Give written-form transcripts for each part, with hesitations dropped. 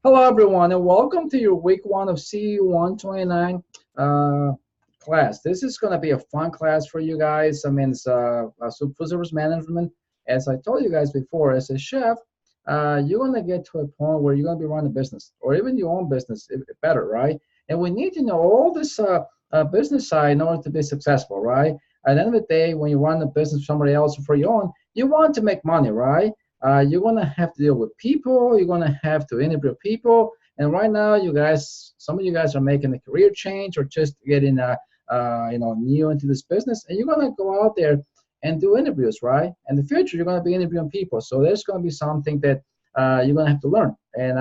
Hello, everyone, and welcome to your week one of CE129 class. This is going to be a fun class for you guys. I mean, it's food service management. As I told you guys before, as a chef, you're going to get to a point where you're going to be running a business or even your own business better, right? And we need to know all this business side in order to be successful, right? At the end of the day, when you run a business for somebody else or for your own, you want to make money, right? You're gonna have to deal with people. You're gonna have to interview people. And right now, you guys, some of you guys are making a career change or just getting new into this business, and you're gonna go out there and do interviews, right? In the future, you're gonna be interviewing people, so there's gonna be something that you're gonna have to learn. And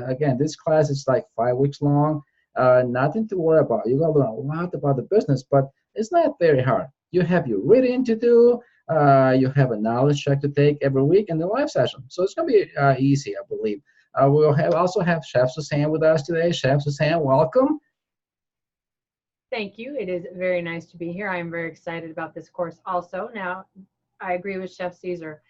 again, this class is like 5 weeks long. Nothing to worry about. You're gonna learn a lot about the business, but it's not very hard. You have your reading to do, you have a knowledge check to take every week in the live session. So it's going to be easy, I believe. We'll also have Chef Suzanne with us today. Chef Suzanne, welcome. Thank you. It is very nice to be here. I'm very excited about this course also. Now, I agree with Chef Caesar.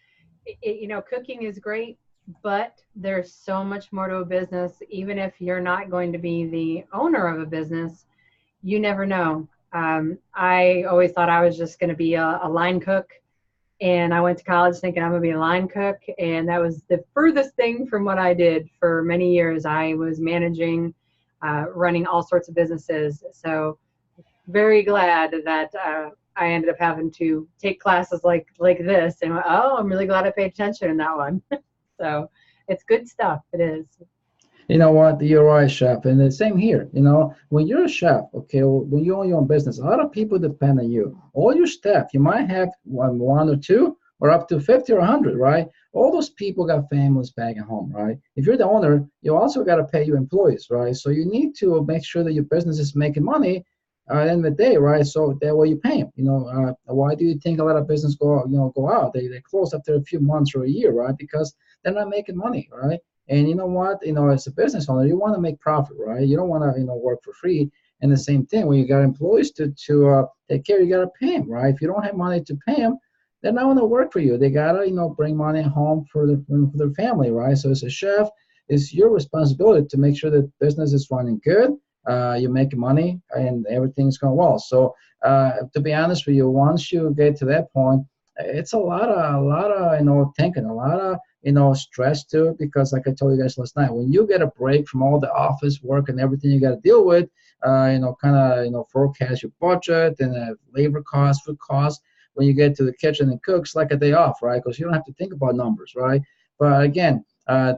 Cooking is great, but there's so much more to a business. Even if you're not going to be the owner of a business, you never know. I always thought I was just going to be a line cook. And I went to college thinking I'm going to be a line cook. And that was the furthest thing from what I did for many years. I was managing, running all sorts of businesses. So very glad that I ended up having to take classes like this. And I'm really glad I paid attention in that one. So it's good stuff. It is. You know what? You're right, chef. And the same here. When you're a chef, okay, or when you own your own business, a lot of people depend on you. All your staff, you might have one or two, or up to 50 or 100, right? All those people got families back at home, right? If you're the owner, you also got to pay your employees, right? So you need to make sure that your business is making money at the end of the day, right? So that way you pay them. Why do you think a lot of business go out? They close after a few months or a year, right? Because they're not making money, right? And you know what? As a business owner, you want to make profit, right? You don't want to, work for free. And the same thing, when you got employees to take care, you got to pay them, right? If you don't have money to pay them, they're not going to work for you. They got to, bring money home for their family, right? So as a chef, it's your responsibility to make sure that business is running good, you're making money, and everything's going well. So to be honest with you, once you get to that point, it's a lot of thinking, a lot of stress too, because like I told you guys last night, when you get a break from all the office work and everything you got to deal with, forecast your budget and labor costs, food costs. When you get to the kitchen and cook, it's like a day off, right? Because you don't have to think about numbers, right? But again,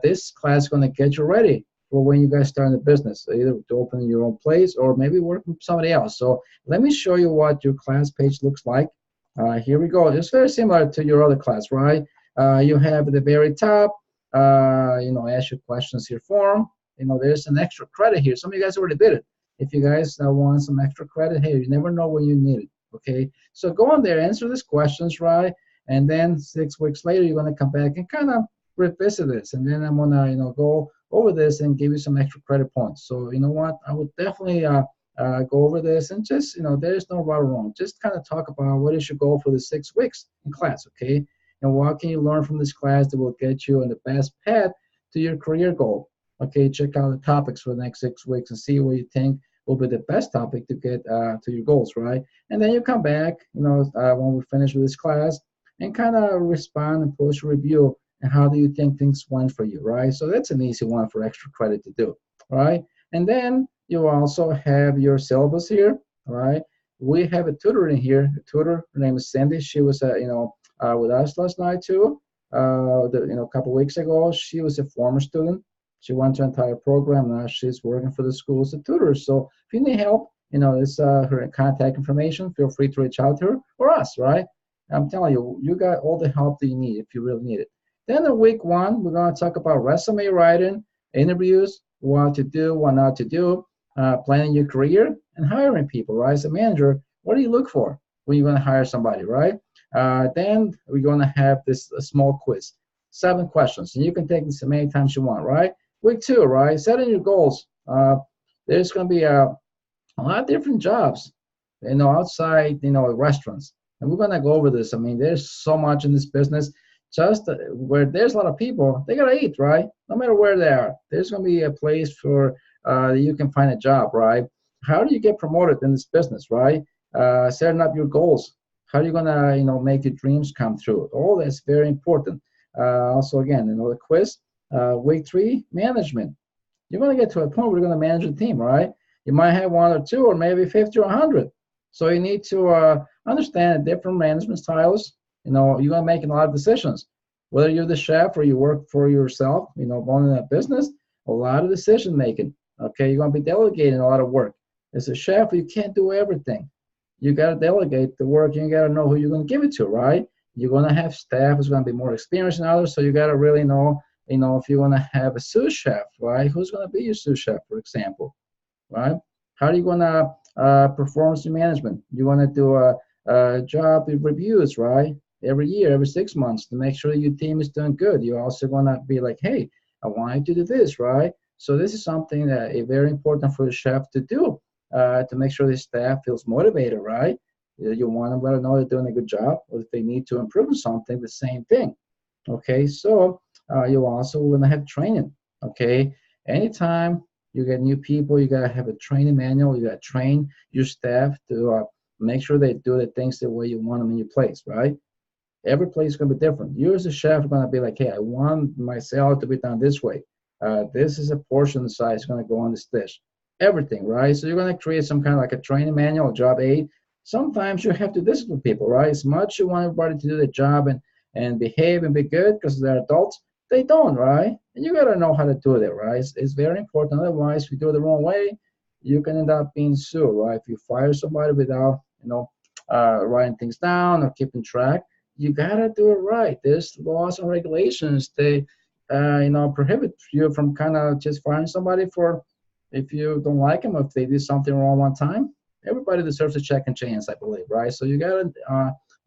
this class is going to get you ready for when you guys start in the business, either to open your own place or maybe work with somebody else. So let me show you what your class page looks like. Here we go. It's very similar to your other class, right? You have at the very top, ask your questions here form. There's an extra credit here. Some of you guys already did it. If you guys want some extra credit, hey, you never know when you need it, okay? So go on there, answer these questions, right? And then 6 weeks later, you're going to come back and kind of revisit this. And then I'm going to, go over this and give you some extra credit points. So you know what? I would definitely go over this and just, there's no right or wrong. Just kind of talk about what is your goal for the 6 weeks in class, okay? And what can you learn from this class that will get you on the best path to your career goal? Okay, check out the topics for the next 6 weeks and see what you think will be the best topic to get to your goals, right? And then you come back, when we finish with this class and kind of respond and post a review and how do you think things went for you, right? So that's an easy one for extra credit to do, right? And then you also have your syllabus here, right? We have a tutor in here. A tutor, her name is Cindy. She was, with us last night too. A couple weeks ago, she was a former student. She went to the entire program. Now she's working for the school as a tutor. So if you need help, this her contact information. Feel free to reach out to her or us, right? I'm telling you, you got all the help that you need if you really need it. Then in week one, we're going to talk about resume writing, interviews, what to do, what not to do, planning your career, and hiring people, right? As a manager, what do you look for when you're going to hire somebody, right? Then we're going to have this small quiz, 7 questions, and you can take this as many times you want, right? Week 2, right? Setting your goals. There's going to be a lot of different jobs, outside, restaurants. And we're going to go over this. I mean, there's so much in this business. Just where there's a lot of people, they gotta eat, right? No matter where they are, there's gonna be a place for you can find a job, right? How do you get promoted in this business, right? Setting up your goals. How are you gonna, make your dreams come true? All that's very important. Also, again, the quiz. Week 3, management. You're gonna get to a point where you're gonna manage a team, right? You might have one or two, or maybe 50 or 100. So you need to understand different management styles. You're gonna make a lot of decisions. Whether you're the chef or you work for yourself, owning a business, a lot of decision making. Okay, you're gonna be delegating a lot of work. As a chef, you can't do everything. You gotta delegate the work. You gotta know who you're gonna give it to, right? You're gonna have staff who's gonna be more experienced than others, so you gotta really know. If you want to have a sous chef, right? Who's going to be your sous chef, for example, right? How are you going to performance management? You want to do a job reviews, right? Every year, every 6 months to make sure your team is doing good. You're also going to be like, hey, I want you to do this, right? So this is something that is very important for the chef to do to make sure the staff feels motivated, right? You want to let them know they're doing a good job, or if they need to improve something, the same thing. Okay, so you also want to have training. Okay, anytime you get new people, you gotta have a training manual. You gotta train your staff to make sure they do the things the way you want them in your place, right? Every place is gonna be different. You as a chef are gonna be like, hey, I want my salad to be done this way. This is a portion size gonna go on this dish. Everything, right? So you're gonna create some kind of like a training manual, job aid. Sometimes you have to discipline people, right? As much you want everybody to do the job and behave and be good because they're adults, they don't, right? And you gotta know how to do it, right? It's very important. Otherwise, if you do it the wrong way, you can end up being sued, right? If you fire somebody without, writing things down or keeping track, you gotta do it right. There's laws and regulations. They, prohibit you from kind of just firing somebody for if you don't like them, if they did something wrong one time. Everybody deserves a second chance, I believe, right? So you gotta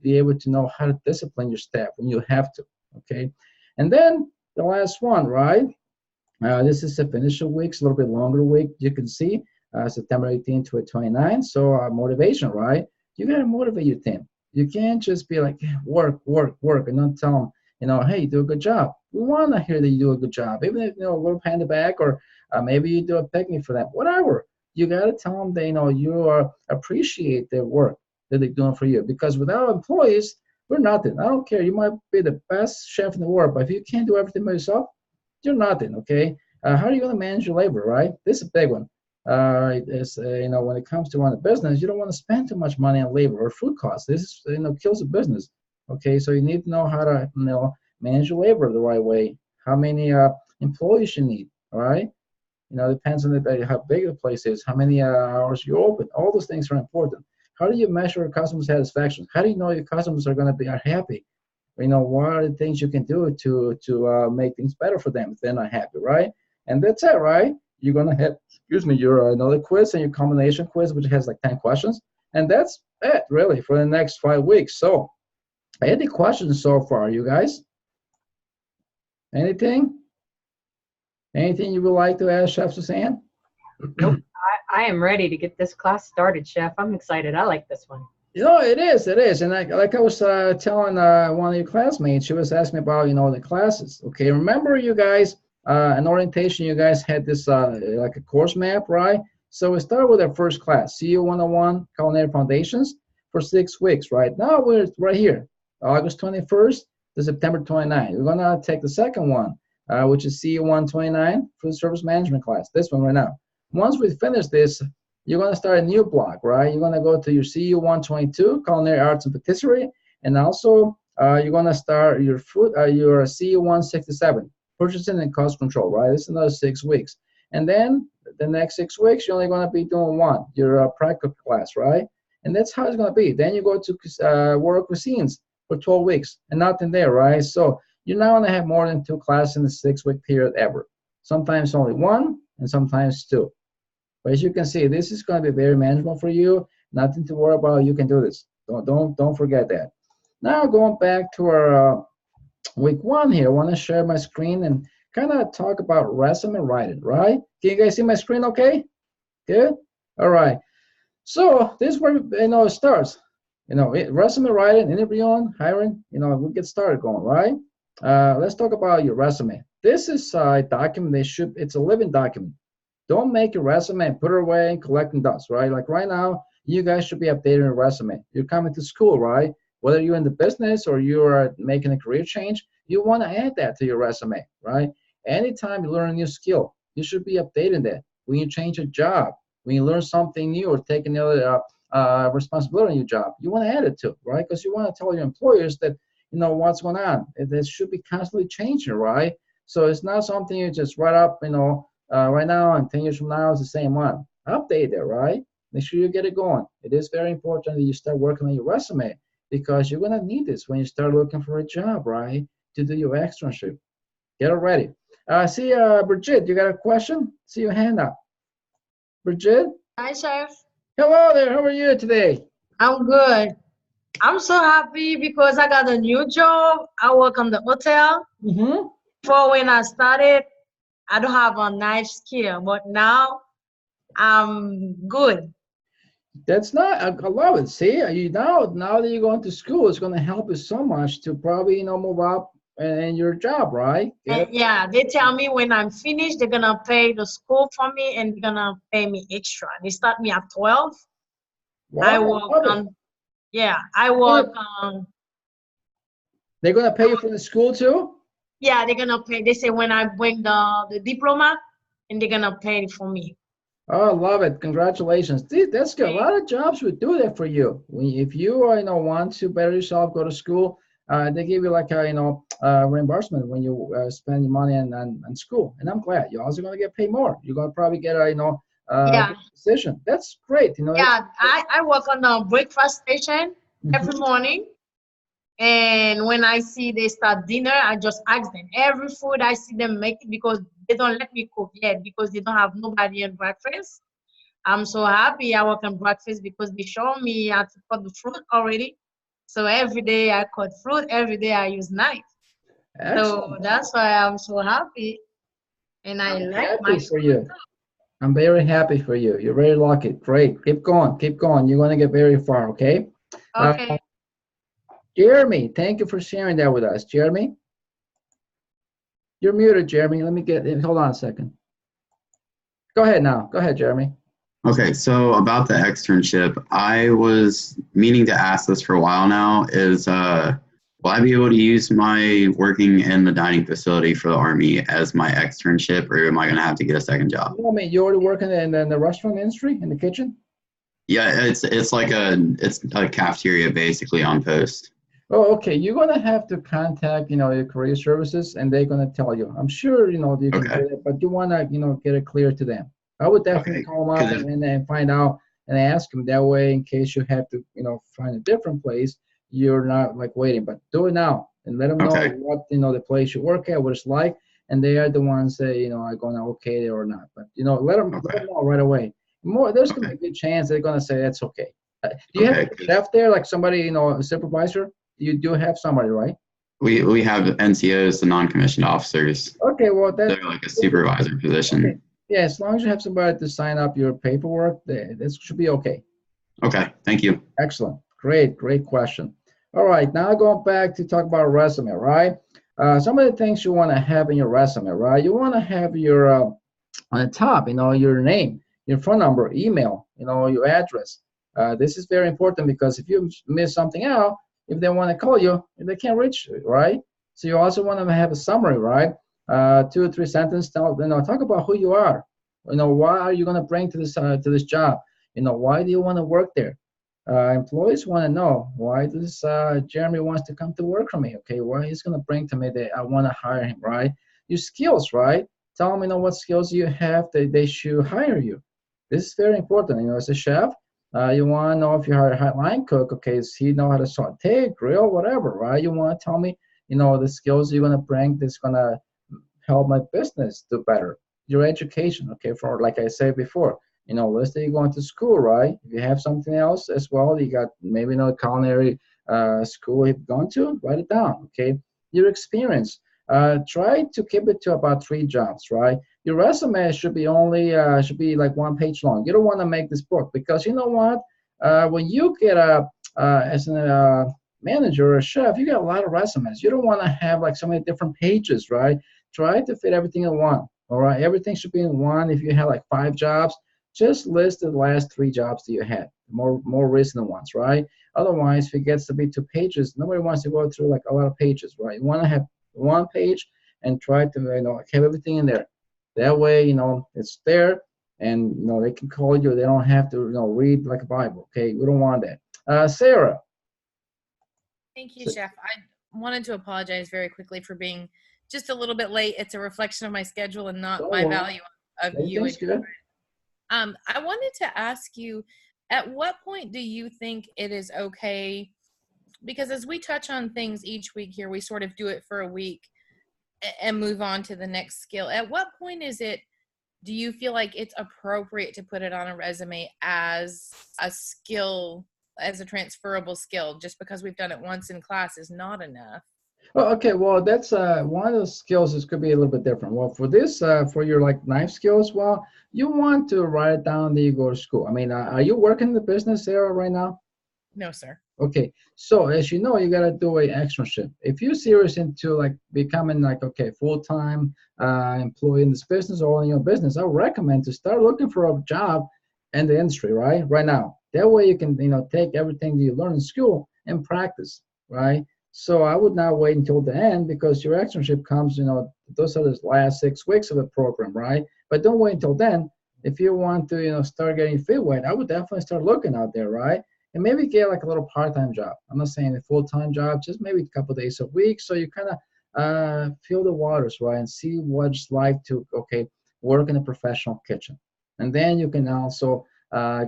be able to know how to discipline your staff when you have to, okay? And then the last one, right? This is the initial weeks, a little bit longer week. You can see September 18th to 29. So motivation, right? You gotta motivate your team. You can't just be like work, work, work, and not tell them, hey, you do a good job. We want to hear that you do a good job, even if a little pat in the back, or maybe you do a picnic for them, whatever. You gotta tell them that you appreciate their work that they're doing for you. Because without employees, we're nothing. I don't care. You might be the best chef in the world, but if you can't do everything by yourself, you're nothing. Okay. How are you going to manage your labor, right? This is a big one. When it comes to run a business, you don't want to spend too much money on labor or food costs. This is, kills the business. Okay. So you need to know how to, manage your labor the right way. How many employees you need. All right. Depends on how big the place is, how many hours you open. All those things are important. How do you measure customer satisfaction? How do you know your customers are happy? What are the things you can do to make things better for them if they're not happy, right? And that's it, right? You're gonna have, your another quiz and your combination quiz, which has like 10 questions, and that's it really for the next 5 weeks. So, any questions so far, you guys? Anything? Anything you would like to ask Chef Suzanne? Nope. I am ready to get this class started, Chef. I'm excited. I like this one. It is. And like I was telling one of your classmates, she was asking me about, the classes. Okay, remember you guys, in orientation, you guys had this like a course map, right? So we start with our first class, CE129 Culinary Foundations for 6 weeks, right? Now we're right here, August 21st to September 29th. We're gonna take the second one, which is CE129 Food Service Management class, this one right now. Once we finish this, you're going to start a new block, right? You're going to go to your CE122, Culinary Arts and Patisserie, and also you're going to start your your CE167, Purchasing and Cost Control, right? This is another 6 weeks. And then the next 6 weeks, you're only going to be doing one, your practical class, right? And that's how it's going to be. Then you go to World Cuisines for 12 weeks, and nothing there, right? So you're not going to have more than 2 classes in the 6-week period ever. Sometimes only 1, and sometimes 2. But as you can see, this is going to be very manageable for you. Nothing to worry about. You can do this. Don't forget that. Now going back to our week 1 here, I want to share my screen and kind of talk about resume writing, right? Can you guys see my screen okay? Good? All right. So this is where it starts. Resume writing, interviewing, hiring, we get started going, right? Let's talk about your resume. This is a document. It's a living document. Don't make a resume and put it away and collecting dust, right? Like right now, you guys should be updating your resume. You're coming to school, right? Whether you're in the business or you're making a career change, you want to add that to your resume, right? Anytime you learn a new skill, you should be updating that. When you change a job, when you learn something new or take another responsibility in your job, you want to add it to, right? Because you want to tell your employers that what's going on. It should be constantly changing, right? So it's not something you just write up, right now and 10 years from now it's the same one. Update it, right? Make sure you get it going. It is very important that you start working on your resume because you're gonna need this when you start looking for a job, right? To do your externship. Get it ready. See, Bridget, you got a question? See your hand up. Bridget? Hi, Chef. Hello there. How are you today? I'm good. I'm so happy because I got a new job. I work on the hotel. Mm-hmm. Before when I started, I don't have a nice skill, but now I'm good. That's not. I love it. See, you now that you're going to school, it's going to help you so much to probably move up in your job, right? Get And it? yeah, they tell me when I'm finished, they're gonna pay the school for me and they're gonna pay me extra. They start me at 12. I Wow, work love it. on, yeah, I Yeah, work on, they're going to pay you for the school too. yeah, they're gonna pay. They say when I bring the diploma and they're gonna pay it for me. Oh, love it. Congratulations. That's good. A Thank- lot of jobs would do that for you. If you, want to better yourself, go to school, they give you like a, reimbursement when you spend your money on school. And I'm glad you're also going to get paid more. You're going to probably get a, Yeah, good position. That's great. That's, yeah, I work on the breakfast station every Mhm. morning. And when I see they start dinner, I just ask them. Every food I see them make it because they don't let me cook yet because they don't have nobody in breakfast. I'm so happy I work on breakfast because they show me how to cut the fruit already. So every day I cut fruit, every day I use knife. So Excellent. that's why I'm so happy and I I'm like my happy for school you. I'm very happy for you. You're very lucky. Great. Keep going. Keep going. You're going to get very far, okay? too. Uh, Okay. Jeremy, thank you for sharing that with us. Jeremy, you're muted, Jeremy. Let me hold on a second. Go ahead now. Go ahead, Jeremy. Okay, so about the externship, I was meaning to ask this for a while now. Will I be able to use my working in the dining facility for the Army as my externship, or am I going to have to get a second job? You know, I mean, you're already working in the restaurant industry, in the kitchen? Yeah, it's like it's a cafeteria basically on post. Oh, okay. You're gonna have to contact, your career services, and they're gonna tell you. I'm sure, you can Okay, do it, but you wanna, get it clear to them. I would definitely okay, call them up because and find out and ask them that way in case you have to, find a different place. You're not like waiting, but do it now and let them know okay, what, the place you work at, what it's like, and they are the ones that, are gonna okay it or not. But, let okay, them know right away. There's gonna okay, be a good chance they're gonna say that's okay. Do you have okay. a chef there, like somebody, a supervisor? You do have somebody, right? We have NCOs, the non-commissioned officers. Okay, well They're like a supervisor okay. position. Yeah, as long as you have somebody to sign up your paperwork, this should be okay. Okay, thank you. Excellent. Great question. All right, now going back to talk about resume, right? Some of the things you want to have in your resume, right? You want to have your on the top, your name, your phone number, email, your address. This is very important because if you miss something out, if they want to call you, they can't reach you, right? So you also want to have a summary, right? 2 or 3 sentences. Talk about who you are. Why are you going to bring to this job? Why do you want to work there? Employees want to know why this Jeremy wants to come to work for me. Okay, why he's going to bring to me that I want to hire him, right? Your skills, right? Tell them, what skills you have that they should hire you. This is very important. As a chef, you want to know if you hire a line cook. Okay, does he know how to saute, grill, whatever, right? You want to tell me, the skills you're going to bring that's going to help my business do better. Your education, okay, for like I said before, let's say you're going to school, right? If you have something else as well, you got maybe culinary school you've gone to, write it down, okay? Your experience, try to keep it to about 3 jobs, right? Your resume should be like 1 page long. You don't want to make this book because you know what? When you get a as an manager or a chef, you got a lot of resumes. You don't want to have like so many different pages, right? Try to fit everything in one. All right, everything should be in one. If you have like 5 jobs, just list the last 3 jobs that you had, more recent ones, right? Otherwise, if it gets to be 2 pages, nobody wants to go through like a lot of pages, right? You want to have one page and try to have everything in there. That way, it's there, and they can call you. They don't have to read like a Bible. Okay, we don't want that. Sarah. Thank you, Chef. I wanted to apologize very quickly for being just a little bit late. It's a reflection of my schedule and not my value of you. Everything's good. I wanted to ask you, at what point do you think it is okay? Because as we touch on things each week here, we sort of do it for a week and move on to the next skill. At what point do you feel like it's appropriate to put it on a resume as a skill, as a transferable skill? Just because we've done it once in class is not enough. Oh, okay. Well, that's one of those skills. This could be a little bit different. Well, for this, for your like knife skills, well, you want to write it down that you go to school. I mean, are you working in the business, Sarah, right now? No, sir. Okay. So as you know, you got to do an externship. If you're serious into like becoming like, okay, full-time employee in this business or in your business, I would recommend to start looking for a job in the industry, right now. That way you can, take everything that you learn in school and practice, right? So I would not wait until the end, because your externship comes, those are the last 6 weeks of the program, right? But don't wait until then. If you want to, start getting fit wet, I would definitely start looking out there, right? And maybe get like a little part-time job. I'm not saying a full-time job, just maybe a couple of days a week, so you kind of feel the waters, right? And see what it's like to, work in a professional kitchen. And then you can also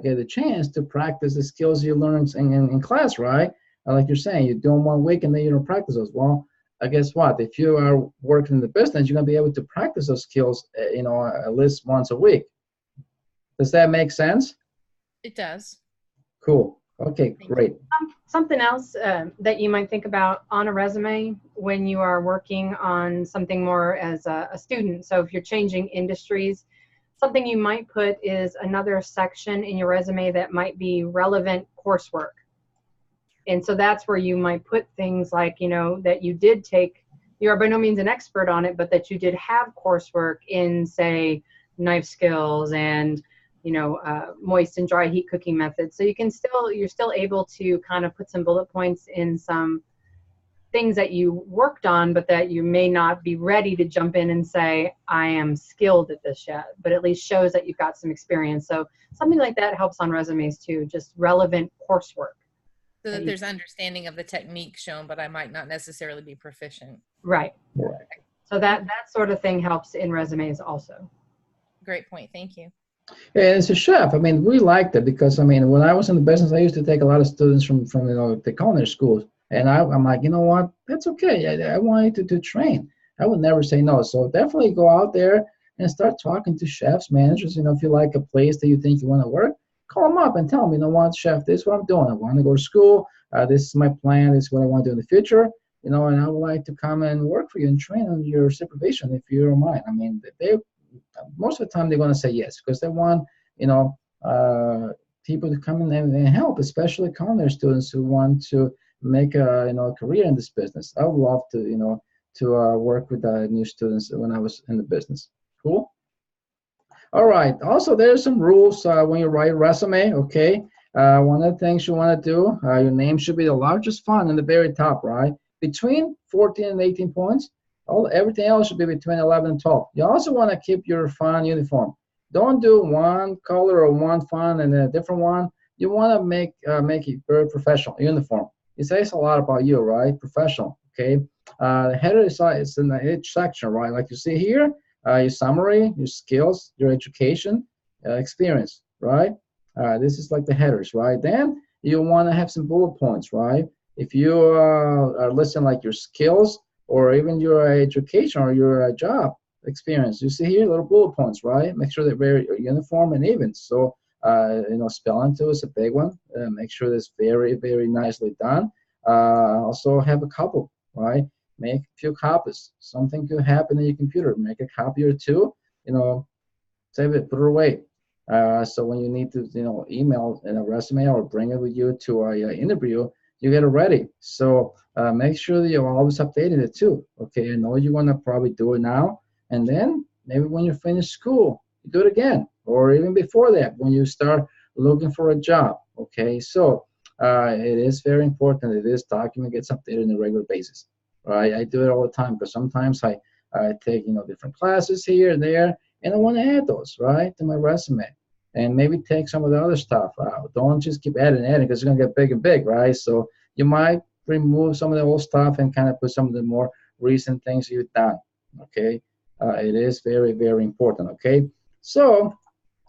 get a chance to practice the skills you learn in class, right? Like you're saying, you do them 1 week and then you don't practice those. Well, guess what? If you are working in the business, you're gonna be able to practice those skills, at least once a week. Does that make sense? It does. Cool. Okay, great. Something else that you might think about on a resume when you are working on something more as a student. So if you're changing industries, something you might put is another section in your resume that might be relevant coursework. And so that's where you might put things like, that you did take, you're by no means an expert on it, but that you did have coursework in, say, knife skills and, moist and dry heat cooking methods. So you're still able to kind of put some bullet points in some things that you worked on, but that you may not be ready to jump in and say, I am skilled at this yet, but at least shows that you've got some experience. So something like that helps on resumes too, just relevant coursework. So that there's understanding of the technique shown, but I might not necessarily be proficient. Right. So that sort of thing helps in resumes also. Great point. Thank you. Yeah, as a chef, we liked it because, when I was in the business, I used to take a lot of students from the culinary schools. And I'm like, you know what? That's okay. I want you to train. I would never say no. So definitely go out there and start talking to chefs, managers. If you like a place that you think you want to work, call them up and tell them, what, chef, this is what I'm doing. I want to go to school. This is my plan. This is what I want to do in the future. And I would like to come and work for you and train under your supervision if you don't mind. They most of the time they're going to say yes, because they want, people to come in and help, especially culinary students who want to make a career in this business. I would love to work with new students when I was in the business. Cool. All right. Also, there's some rules when you write a resume. Okay. One of the things you want to do, your name should be the largest font in the very top, right? Between 14 and 18 points. Everything else should be between 11 and 12. You also want to keep your font uniform. Don't do one color or one font and a different one. You want to make it very professional, uniform. It says a lot about you, right? Professional. Okay. The header is in each section, right? Like you see here, your summary, your skills, your education, experience, right? This is like the headers, right? Then you want to have some bullet points, right? If you are listing like your skills or even your education or your job experience, you see here little bullet points, right? Make sure they're very uniform and even. So, spelling too is a big one. Make sure that's very, very nicely done. Also have a couple, right? Make a few copies. Something could happen in your computer. Make a copy or two, save it, put it away. So when you need to, email in a resume or bring it with you to a interview, you get it ready. So make sure that you're always updating it too. Okay, I know you're gonna probably do it now, and then maybe when you finish school, you do it again, or even before that when you start looking for a job. Okay, so it is very important that this document gets updated on a regular basis. Right, I do it all the time because sometimes I take different classes here and there, and I want to add those right to my resume, and maybe take some of the other stuff out. Don't just keep adding because it's gonna get big and big, right? So you might remove some of the old stuff and kind of put some of the more recent things you've done. Okay, it is very, very important. Okay, so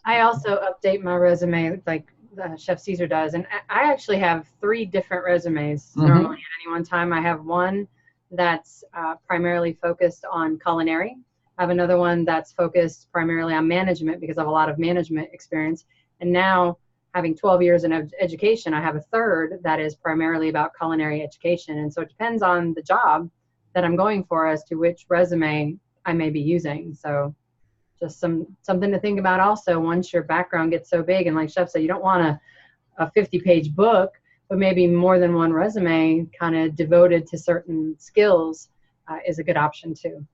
I also update my resume like Chef Caesar does, and I actually have 3 different resumes normally at any one time. I have one that's primarily focused on culinary. I have another one that's focused primarily on management because I have a lot of management experience. And now, having 12 years in education, I have a third that is primarily about culinary education. And so it depends on the job that I'm going for as to which resume I may be using. So just something to think about also once your background gets so big. And like Chef said, you don't want a 50-page book, but maybe more than one resume kind of devoted to certain skills is a good option too.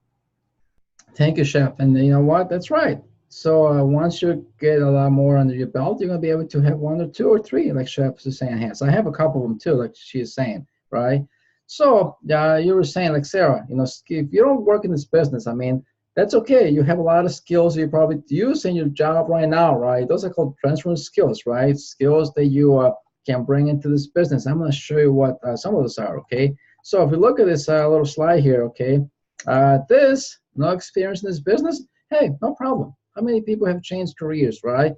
thank you, Chef. And you know what? That's right. So once you get a lot more under your belt, you're gonna be able to have 1 or 2 or 3, like Chef is saying has. I have a couple of them too, like she is saying, right? So you were saying, like Sarah, if you don't work in this business, I mean, that's okay. You have a lot of skills you probably use in your job right now, right? Those are called transferable skills, right? Skills that you can bring into this business. I'm gonna show you what some of those are, okay? So if you look at this little slide here, okay, this, no experience in this business, hey, no problem. How many people have changed careers, right?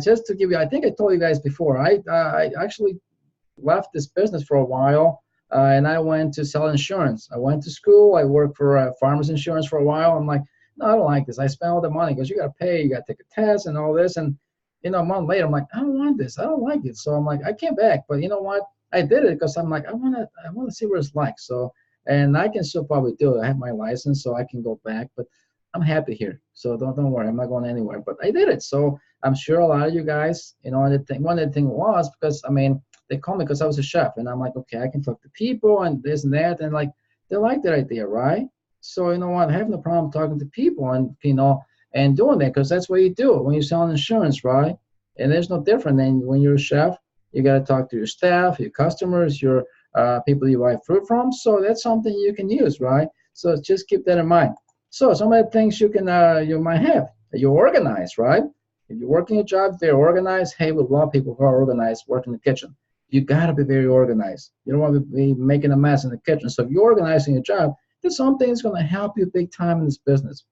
Just to give you, I think I told you guys before, I actually left this business for a while, and I went to sell insurance. I went to school. I worked for farmers insurance for a while. I'm like, no, I don't like this. I spent all the money because you got to pay, you got to take a test and all this. And, a month later, I'm like, I don't want this. I don't like it. So I'm like, I came back. But you know what? I did it because I'm like, I want to see what it's like. So, and I can still probably do it. I have my license, so I can go back. But I'm happy here. So don't worry. I'm not going anywhere. But I did it. So I'm sure a lot of you guys, one of the thing was because, I mean, they called me because I was a chef, and I'm like, okay, I can talk to people and this and that, and like they like that idea, right? So you know what? I have no problem talking to people and and doing that because that's what you do when you're selling insurance, right? And there's no different than when you're a chef. You got to talk to your staff, your customers, your people you buy fruit from. So that's something you can use, right? So just keep that in mind. So some of the things you might have, you're organized, right? If you're working a job, they're organized. Hey, we love people who are organized, work in the kitchen. You got to be very organized. You don't want to be making a mess in the kitchen. So if you're organizing your job, there's something that's going to help you big time in this business.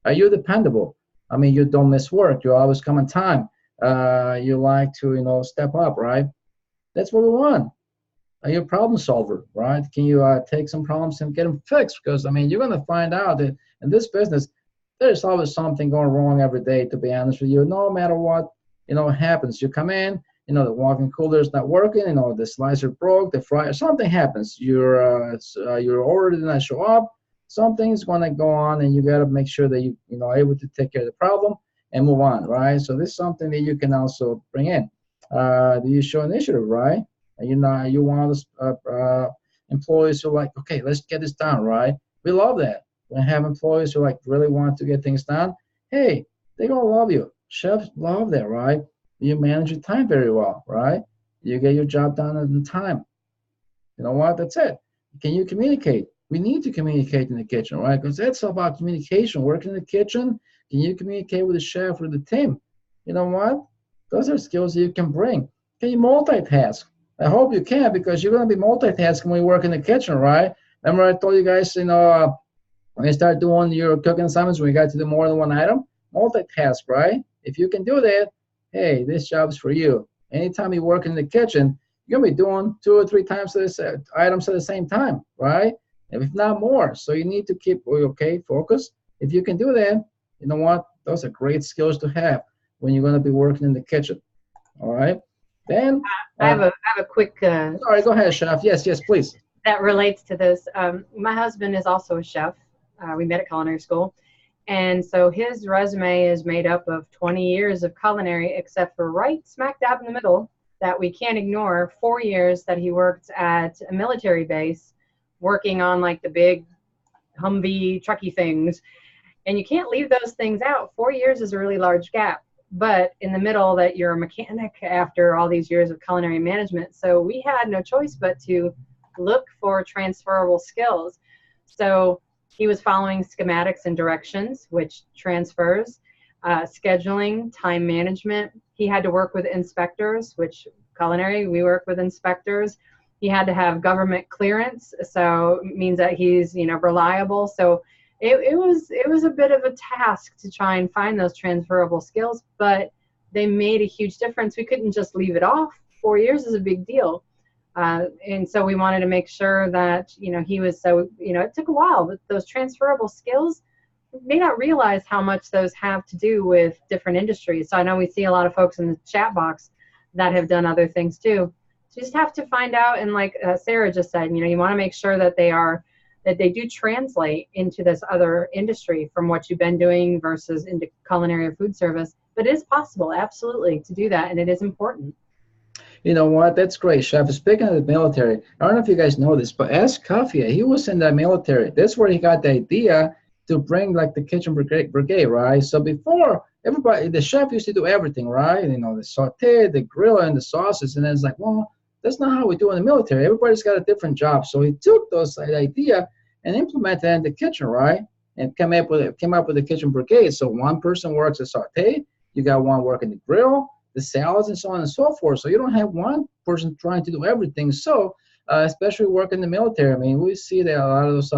Are you dependable? I mean, you don't miss work. You always come on time. You like to, step up, right? That's what we want. Are you a problem solver, right? Can you take some problems and get them fixed? Because, I mean, you're going to find out that in this business, there's always something going wrong every day, to be honest with you. No matter what, happens. You come in, the walk-in cooler is not working, the slicer broke, the fryer, something happens. Your order did not show up. Something's going to go on, and you got to make sure that you are able to take care of the problem and move on, right? So this is something that you can also bring in. Do you show initiative, right? You want employees who are like, okay, let's get this done, right? We love that. When I have employees who like really want to get things done, hey, they're going to love you. Chefs love that, right? You manage your time very well, right? You get your job done in time. You know what? That's it. Can you communicate? We need to communicate in the kitchen, right? Because that's about communication. Working in the kitchen, can you communicate with the chef or the team? You know what? Those are skills you can bring. Can you multitask? I hope you can, because you're going to be multitasking when you work in the kitchen, right? Remember I told you guys, when you start doing your cooking assignments, when you got to do more than one item, multitask, right? If you can do that, hey, this job's for you. Anytime you work in the kitchen, you're going to be doing 2 or 3 times this items at the same time, right? If not more. So you need to keep, focus. If you can do that, you know what? Those are great skills to have when you're going to be working in the kitchen. All right? Then I have a quick. Sorry, go ahead, chef. Yes, please. That relates to this. My husband is also a chef. We met at culinary school. And so his resume is made up of 20 years of culinary, except for right smack dab in the middle that we can't ignore 4 years that he worked at a military base working on like the big Humvee trucky things. And you can't leave those things out. 4 years is a really large gap. But in the middle that you're a mechanic after all these years of culinary management. So we had no choice but to look for transferable skills. So he was following schematics and directions, which transfers, scheduling, time management. He had to work with inspectors, which culinary, we work with inspectors. He had to have government clearance, so it means that he's, you know, reliable. So it was a bit of a task to try and find those transferable skills, but they made a huge difference. We couldn't just leave it off. 4 years is a big deal. And so we wanted to make sure that, you know, he was, so, you know, it took a while, but those transferable skills, you may not realize how much those have to do with different industries. So I know we see a lot of folks in the chat box that have done other things too. So you just have to find out, and like Sarah just said, you know, you want to make sure that they do translate into this other industry from what you've been doing versus into culinary or food service. But it is possible, absolutely, to do that, and it is important. You know what? That's great, Chef. Speaking of the military, I don't know if you guys know this, but as Kafia, he was in the military. That's where he got the idea to bring like the kitchen brigade, right? So before, everybody, the chef used to do everything, right? You know, the saute, the grill, and the sauces. And then it's like, well, that's not how we do in the military. Everybody's got a different job. So he took those idea and implemented it in the kitchen, right? And came up with the kitchen brigade. So one person works the saute, you got one working the grill, the salads, and so on and so forth. So you don't have one person trying to do everything. So especially working in the military, I mean, we see that a lot of those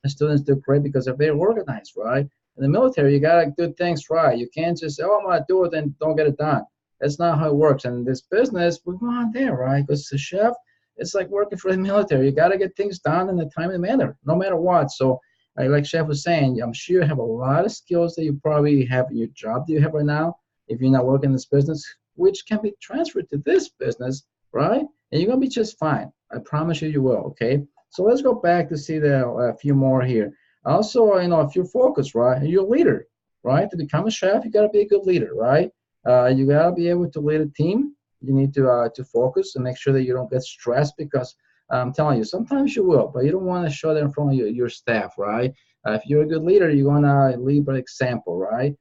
students do great because they're very organized, right? In the military, you got to do things right. You can't just say, oh, I'm going to do it and don't get it done. That's not how it works. And in this business, we want there, right? Because the chef, it's like working for the military. You got to get things done in a timely manner, no matter what. So like Chef was saying, I'm sure you have a lot of skills that you probably have in your job that you have right now, if you're not working in this business, which can be transferred to this business, right? And you're going to be just fine. I promise you, you will, okay? So let's go back to see a few more here. Also, you know, if you're focused, right, you're a leader, right? To become a chef, you got to be a good leader, right? You got to be able to lead a team. You need to focus and make sure that you don't get stressed, because I'm telling you, sometimes you will, but you don't want to show that in front of your staff, right? If you're a good leader, you're going to lead by example, right?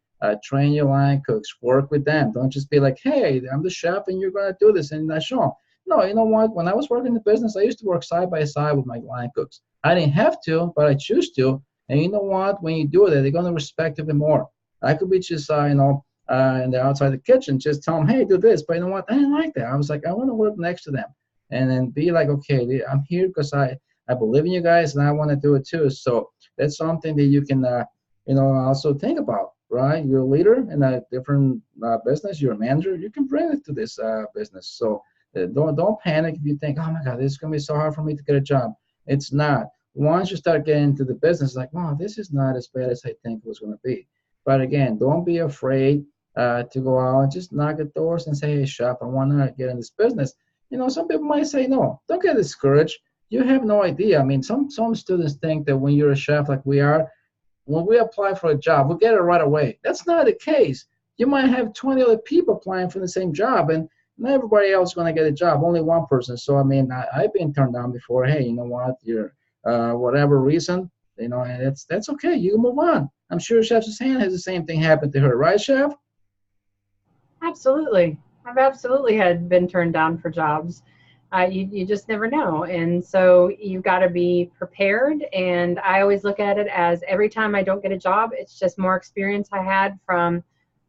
Train your line cooks, work with them. Don't just be like, hey, I'm the chef and you're going to do this and not show them. No, you know what? When I was working in the business, I used to work side by side with my line cooks. I didn't have to, but I choose to. And you know what? When you do that, they're going to respect you even more. I could be just, in the outside the kitchen, just tell them, hey, do this. But you know what? I didn't like that. I was like, I want to work next to them. And then be like, okay, I'm here because I believe in you guys and I want to do it too. So that's something that you can, also think about, right? You're a leader in a different business. You're a manager. You can bring it to this business. So don't panic if you think, oh my God, this is going to be so hard for me to get a job. It's not. Once you start getting into the business, like, wow, this is not as bad as I think it was going to be. But again, don't be afraid to go out and just knock at doors and say, hey, chef, I want to get in this business. You know, some people might say no. Don't get discouraged. You have no idea. I mean, some students think that when you're a chef like we are, when we apply for a job, we'll get it right away. That's not the case. You might have 20 other people applying for the same job, and not everybody else is going to get a job, only one person. So, I mean, I've been turned down before. Hey, you know what? You're whatever reason, you know, and that's okay. You move on. I'm sure Chef Suzanne has the same thing happen to her, right, Chef? Absolutely. I've absolutely had been turned down for jobs. You just never know. And so you've got to be prepared. And I always look at it as every time I don't get a job, it's just more experience I had from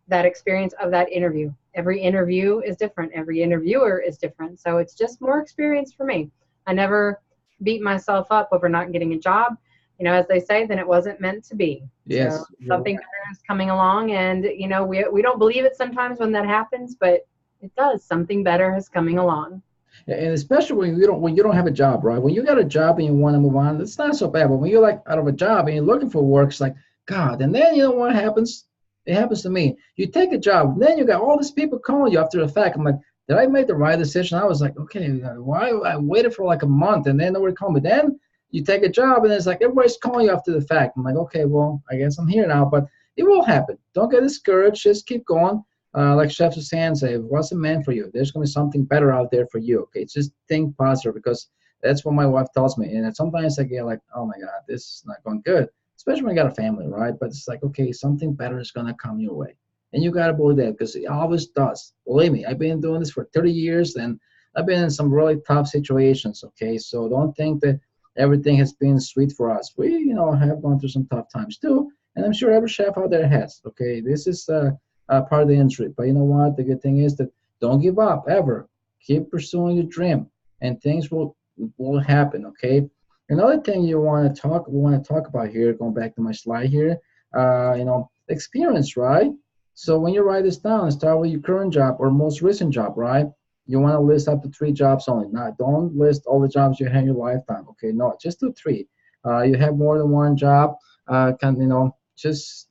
that experience of that interview. Every interview is different. Every interviewer is different. So it's just more experience for me. I never beat myself up over not getting a job. You know, as they say, then it wasn't meant to be. Yes. So something better is coming along. And, you know, we don't believe it sometimes when that happens, but it does. Something better is coming along. And especially when you don't have a job, right? When you got a job and you want to move on, it's not so bad. But when you're like out of a job and you're looking for work, it's like, God. And then you know what happens? It happens to me. You take a job, then you got all these people calling you after the fact. I'm like, did I make the right decision? I was like, okay, why I waited for like a month and then nobody called me. Then you take a job and it's like everybody's calling you after the fact. I'm like, okay, well, I guess I'm here now, but it will happen. Don't get discouraged. Just keep going. like Chef Suzanne said, if it wasn't meant for you, there's going to be something better out there for you. Okay, just think positive, because that's what my wife tells me. And sometimes I get like, oh my God, this is not going good, especially when you got a family, right? But it's like, okay, something better is going to come your way. And you got to believe that, because it always does. Believe me, I've been doing this for 30 years and I've been in some really tough situations. Okay, so don't think that everything has been sweet for us. We, have gone through some tough times too. And I'm sure every chef out there has. Okay, this is part of the industry. But you know what? The good thing is that don't give up ever. Keep pursuing your dream, and things will happen. Okay. Another thing we want to talk about here, going back to my slide here, experience, right? So when you write this down, start with your current job or most recent job, right? You want to list up to 3 jobs only. Now, don't list all the jobs you had in your lifetime. Okay, no, just do 3. You have more than one job, just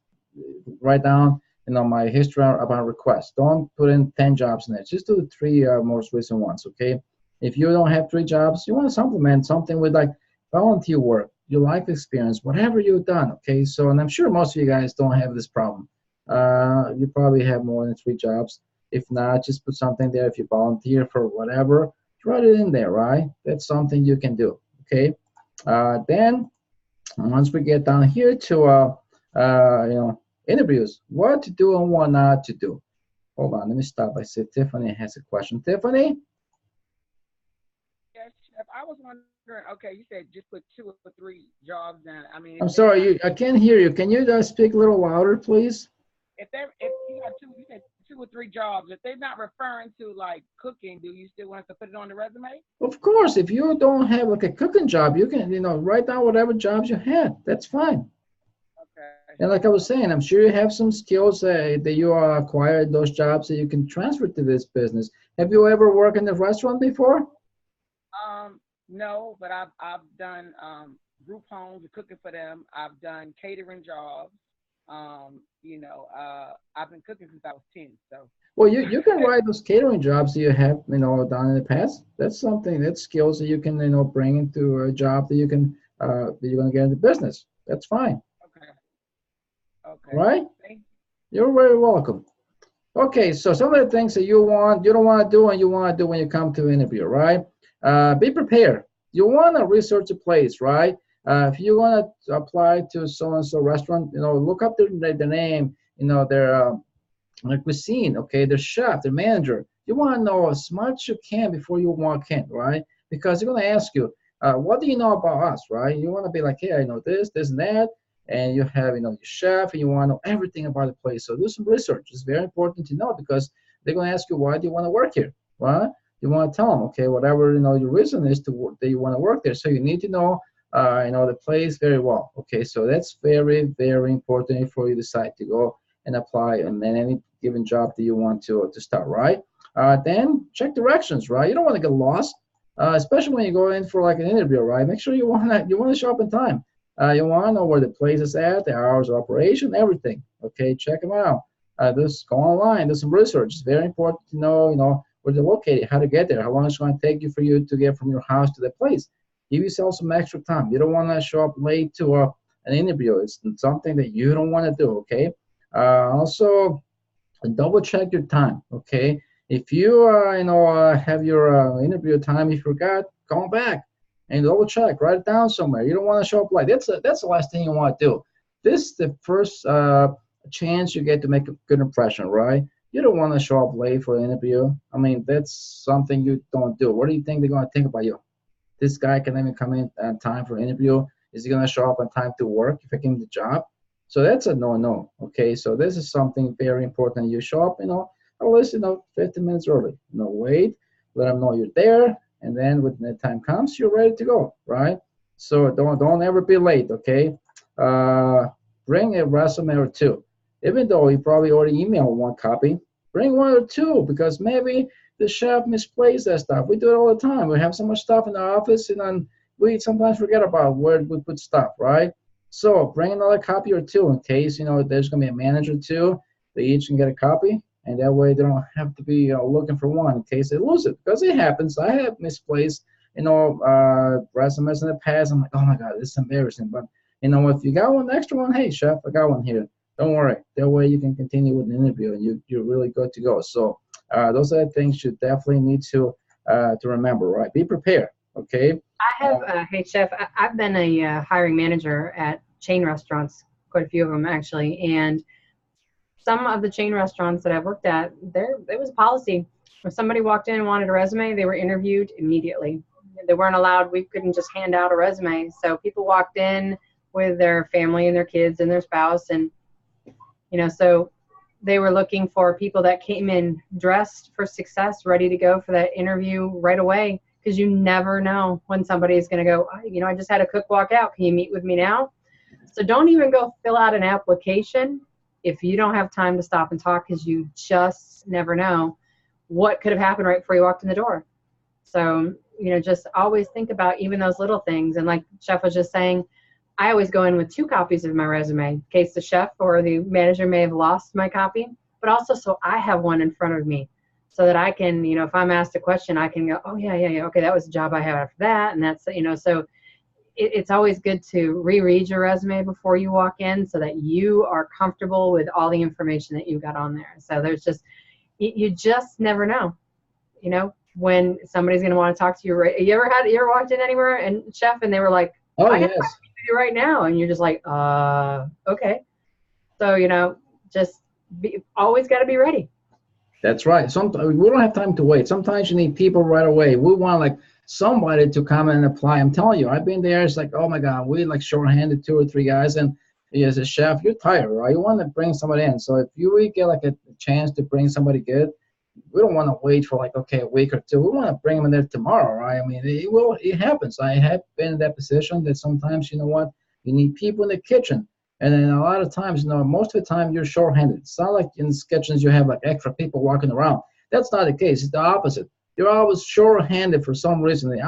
write down, my history about requests. Don't put in 10 jobs in there. Just do the 3 most recent ones, okay? If you don't have 3 jobs, you want to supplement something with like volunteer work, your life experience, whatever you've done, okay? So, and I'm sure most of you guys don't have this problem. You probably have more than 3 jobs. If not, just put something there. If you volunteer for whatever, write it in there, right? That's something you can do, okay? Then once we get down here to interviews, what to do and what not to do. Hold on, let me stop. I said Tiffany has a question. Tiffany? Yes, Chef. I was wondering, okay, you said just put 2 or 3 jobs down. I mean, I'm sorry, I can't hear you. Can you speak a little louder, please? if you have 2, you said 2 or 3 jobs, if they're not referring to like cooking, do you still want us to put it on the resume? Of course, if you don't have like a cooking job, you can, write down whatever jobs you had. That's fine. Okay. And like I was saying, I'm sure you have some skills that you acquired those jobs that you can transfer to this business. Have you ever worked in a restaurant before? No, but I've done group homes and cooking for them. I've done catering jobs. I've been cooking since I was 10. So. Well, you can write those catering jobs that you have, done in the past. That's something, that's skills that you can, bring into a job that you can, that you're going to get into business. That's fine. Okay. Okay. Right? Thank you. You're very welcome. Okay, so some of the things that you don't want to do, and you want to do when you come to an interview, right? Be prepared. You want to research a place, right? If you want to apply to so-and-so restaurant, look up their name, their cuisine, okay, their chef, their manager. You want to know as much you can before you walk in, right? Because they're going to ask you, what do you know about us, right? You want to be like, hey, I know this, and that, and you have, your chef, and you want to know everything about the place. So do some research. It's very important to know, because they're going to ask you, why do you want to work here, right? You want to tell them, okay, whatever, your reason is that you want to work there. So you need to know, the place very well. Okay, so that's very, very important before you decide to go and apply in any given job that you want to start, right? Then check directions, right? You don't want to get lost, especially when you go in for like an interview, right? Make sure you want to show up in time. You want to know where the place is at, the hours of operation, everything. Okay, check them out. Just go online, do some research. It's very important to know, where they're located, how to get there, how long it's going to take you for you to get from your house to the place. Give yourself some extra time. You don't want to show up late to an interview. It's something that you don't want to do, okay? Also, double check your time, okay? If you, have your interview time, you forgot, call back and double check, write it down somewhere. You don't want to show up late. That's the last thing you want to do. This is the first chance you get to make a good impression, right? You don't want to show up late for an interview. I mean, that's something you don't do. What do you think they're going to think about you? This guy can even come in on time for an interview. Is he going to show up on time to work if I give him the job? So that's a no-no, okay? So this is something very important. You show up, at least, 15 minutes early. Wait, let them know you're there, and then when the time comes, you're ready to go, right? So don't ever be late, okay? Bring a resume or 2. Even though you probably already emailed 1 copy, bring 1 or 2, because maybe the chef misplaced that stuff. We do it all the time. We have so much stuff in our office, and then we sometimes forget about where we put stuff, right? So bring another copy or 2 in case, there's going to be a manager too. They each can get a copy, and that way they don't have to be looking for 1 in case they lose it, because it happens. I have misplaced, resumes in the past. I'm like, oh my God, this is embarrassing. But, if you got 1 extra one, hey, chef, I got 1 here. Don't worry. That way you can continue with the interview and you're really good to go. So those are the things you definitely need to remember, right? Be prepared, okay? I have, hey chef, I've been a hiring manager at chain restaurants, quite a few of them actually, and some of the chain restaurants that I've worked at, there was a policy. If somebody walked in and wanted a resume, they were interviewed immediately. They weren't allowed, we couldn't just hand out a resume. So people walked in with their family and their kids and their spouse, and so they were looking for people that came in dressed for success, ready to go for that interview right away, because you never know when somebody is going to go, I just had a cook walk out. Can you meet with me now? So don't even go fill out an application if you don't have time to stop and talk, because you just never know what could have happened right before you walked in the door. So, just always think about even those little things. And like Chef was just saying, I always go in with 2 copies of my resume in case the chef or the manager may have lost my copy, but also so I have one in front of me so that I can, if I'm asked a question, I can go, oh, yeah, okay, that was the job I had after that. And that's, so it's always good to reread your resume before you walk in so that you are comfortable with all the information that you got on there. So there's just, you just never know, when somebody's going to want to talk to you. Right? You ever walked in anywhere and chef and they were like, Oh, I got yes. to talk to you right now. And you're just like, okay. So, just always got to be ready. That's right. Sometimes we don't have time to wait. Sometimes you need people right away. We want like somebody to come and apply. I'm telling you, I've been there. It's like, oh my God, we like shorthanded 2 or 3 guys, and as a chef, you're tired, right? You want to bring somebody in. So if you really get like a chance to bring somebody good, we don't want to wait for like, okay, a week or 2. We want to bring them in there tomorrow, right? I mean, it happens. I have been in that position that sometimes, you need people in the kitchen. And then a lot of times, most of the time you're shorthanded. It's not like in kitchens you have like extra people walking around. That's not the case. It's the opposite. You're always shorthanded for some reason. It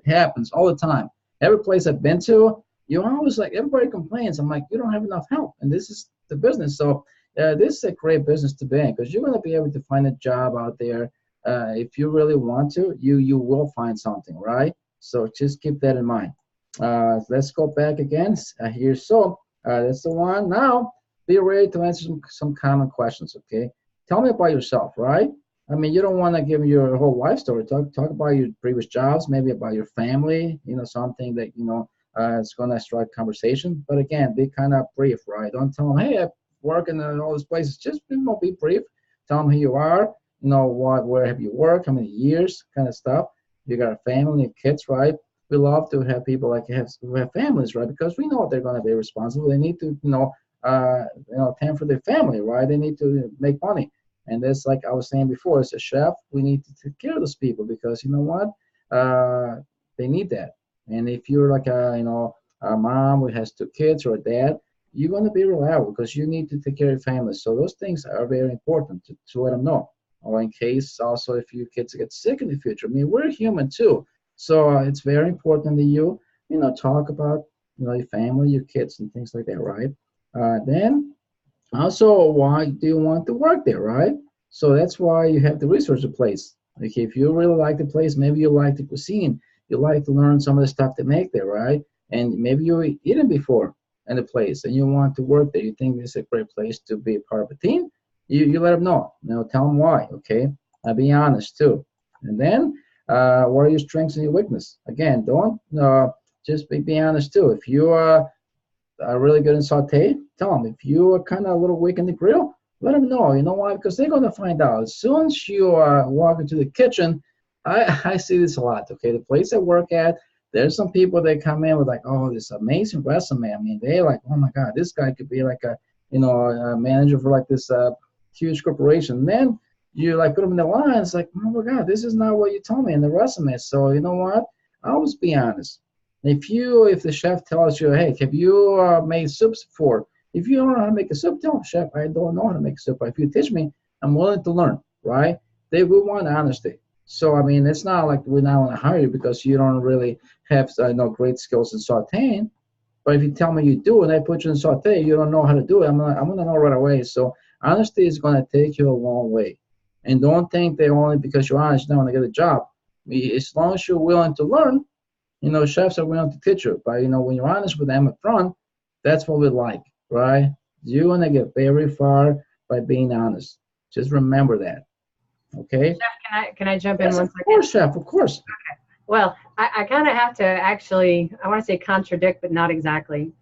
happens all the time. Every place I've been to, you always like, everybody complains. I'm like, you don't have enough help. And this is the business. So this is a great business to be in because you're going to be able to find a job out there. If you really want to, you will find something, right? So just keep that in mind. Let's go back again here. So that's the one. Now be ready to answer some common questions. Okay, tell me about yourself, right? I mean, you don't want to give your whole life story. Talk about your previous jobs, maybe about your family. Something that is going to strike conversation. But again, be kind of brief, right? Don't tell them, hey, I work in all these places. Just be brief. Tell them who you are. Where have you worked? How many years? Kind of stuff. You got a family, kids, right? We love to have people who have families, right? Because we know they're going to be responsible. They need to, tend for their family, right? They need to make money. And that's like I was saying before, as a chef, we need to take care of those people because you know what? They need that. And if you're like a mom who has 2 kids or a dad, you're going to be reliable because you need to take care of your family. So those things are very important to let them know. Or in case also if your kids get sick in the future. I mean, we're human too. So it's very important that you talk about, your family, your kids, and things like that, right? Then also, why do you want to work there, right? So that's why you have to research the place. Like if you really like the place, maybe you like the cuisine, you like to learn some of the stuff they make there, right? And maybe you eaten before in the place and you want to work there. You think this is a great place to be part of a team. You let them know. Tell them why. Okay, be honest too. And then what are your strengths and your weakness? Again, don't just be honest too. If you are really good in saute, tell them. If you are kind of a little weak in the grill, let them know. You know why? Because they're going to find out. As soon as you walk into the kitchen, I see this a lot. Okay, the place I work at, there's some people that come in with like, oh, this amazing resume. I mean, they're like, oh my God, this guy could be like a manager for like this huge corporation. And then you like put them in the line. It's like, oh my God, this is not what you told me in the resume. So you know what? Always be honest. If the chef tells you, hey, have you made soups before? If you don't know how to make a soup, tell them, chef, I don't know how to make a soup. But if you teach me, I'm willing to learn, right? They will want honesty. So, I mean, it's not like we now want to hire you because you don't really have great skills in sauteing. But if you tell me you do and I put you in saute, you don't know how to do it, I'm going to know right away. So honesty is going to take you a long way. And don't think that only because you're honest, you're not going to get a job. As long as you're willing to learn, chefs are willing to teach you. But, when you're honest with them up front, that's what we like, right? You're gonna get very far by being honest. Just remember that. Okay? Chef, can I jump in Yes, one of second? course, chef. Of course. Well, I kind of have to actually, I want to say contradict, but not exactly.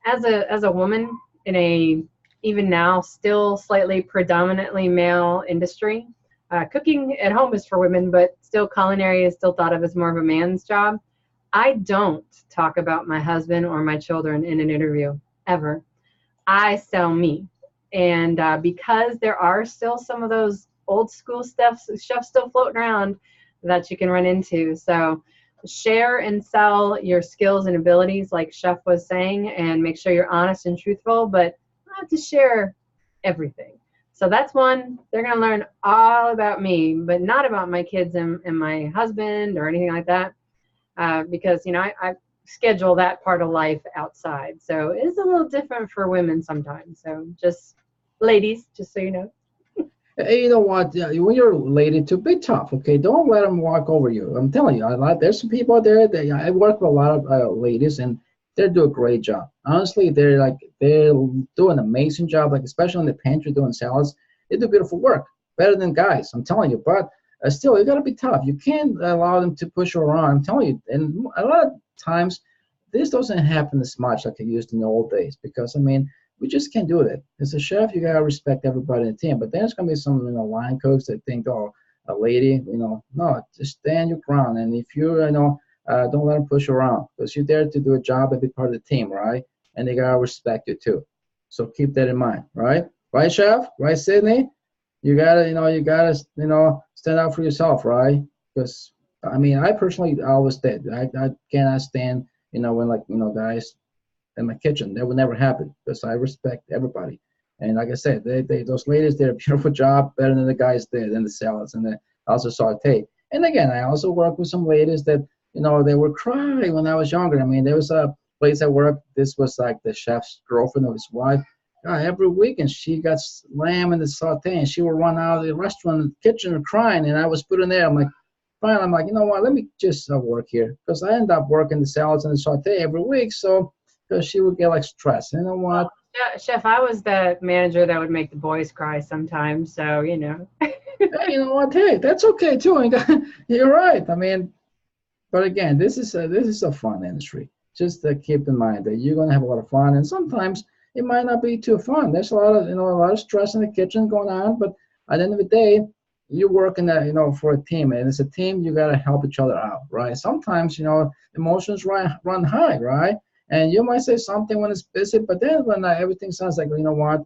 As a woman in a, even now, still slightly predominantly male industry, cooking at home is for women, but still culinary is still thought of as more of a man's job. I don't talk about my husband or my children in an interview, ever. I sell me. And because there are still some of those old school stuff, chefs still floating around that you can run into. So share and sell your skills and abilities, like Chef was saying, and make sure you're honest and truthful, but not to share everything. So that's one. They're going to learn all about me, but not about my kids and my husband or anything like that, because, I schedule that part of life outside. So it's a little different for women sometimes. So just ladies, just so you know. Hey, you know what? Yeah, when you're related to, be tough. Okay, don't let them walk over you. I'm telling you, there's some people out there that I work with a lot of ladies, and they do a great job. Honestly, they're doing an amazing job. Like especially in the pantry doing salads, they do beautiful work, better than guys. I'm telling you. But still, you gotta be tough. You can't allow them to push you around. I'm telling you. And a lot of times, this doesn't happen as much like it used in the old days because I mean we just can't do that. As a chef, you gotta respect everybody in the team. But there's gonna be some, line cooks that think, oh, a lady, no, just stand your ground. And if don't let them push you around because you're there to do a job and be part of the team, right? And they gotta respect you too. So keep that in mind, right? Right, chef? Right, Sydney? You gotta stand up for yourself, right? Because I mean, I personally always did. I cannot stand, when guys in my kitchen. That would never happen because I respect everybody. And like I said, those ladies did a beautiful job, better than the guys did in the salads and the also saute. And again, I also work with some ladies that they would cry when I was younger. I mean, there was a place I worked. This was like the chef's girlfriend of his wife. Every weekend she got lamb in the saute, and she would run out of the restaurant kitchen crying, and I was put in there. I'm like, fine. I'm like, you know what? Let me just work here because I end up working the salads and the saute every week. So because she would get like stressed. You know what? Chef, I was the manager that would make the boys cry sometimes. So, Hey, you know what? Hey, that's okay too. You're right. I mean, but again, this is a fun industry. Just keep in mind that you're gonna have a lot of fun, and sometimes it might not be too fun. There's a lot of a lot of stress in the kitchen going on, but at the end of the day, you're working for a team, and as a team, you gotta help each other out, right? Sometimes emotions run high, right? And you might say something when it's busy, but then when everything sounds like what,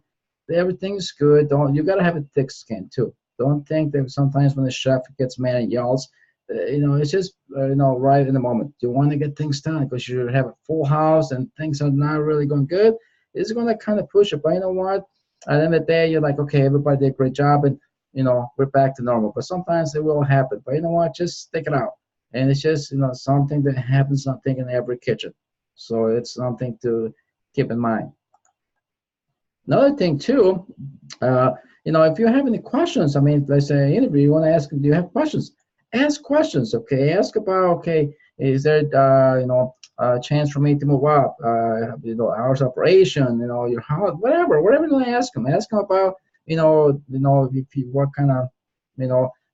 everything's good. Don't You gotta have a thick skin too. Don't think that sometimes when the chef gets mad and yells, it's just right in the moment. You want to get things done because you have a full house and things are not really going good. It's going to kind of push it, but you know what? At the end of the day, you're like, okay, everybody did a great job, and we're back to normal. But sometimes it will happen. But you know what? Just stick it out. And it's just something that happens, I think, in every kitchen. So it's something to keep in mind. Another thing too, if you have any questions, I mean, let's say interview, you want to ask, do you have questions? Ask questions, okay? Ask about, okay, is there, a chance for me to move up? Hours of operation, your house, whatever you want to ask them. Ask them about, if you, what kind of,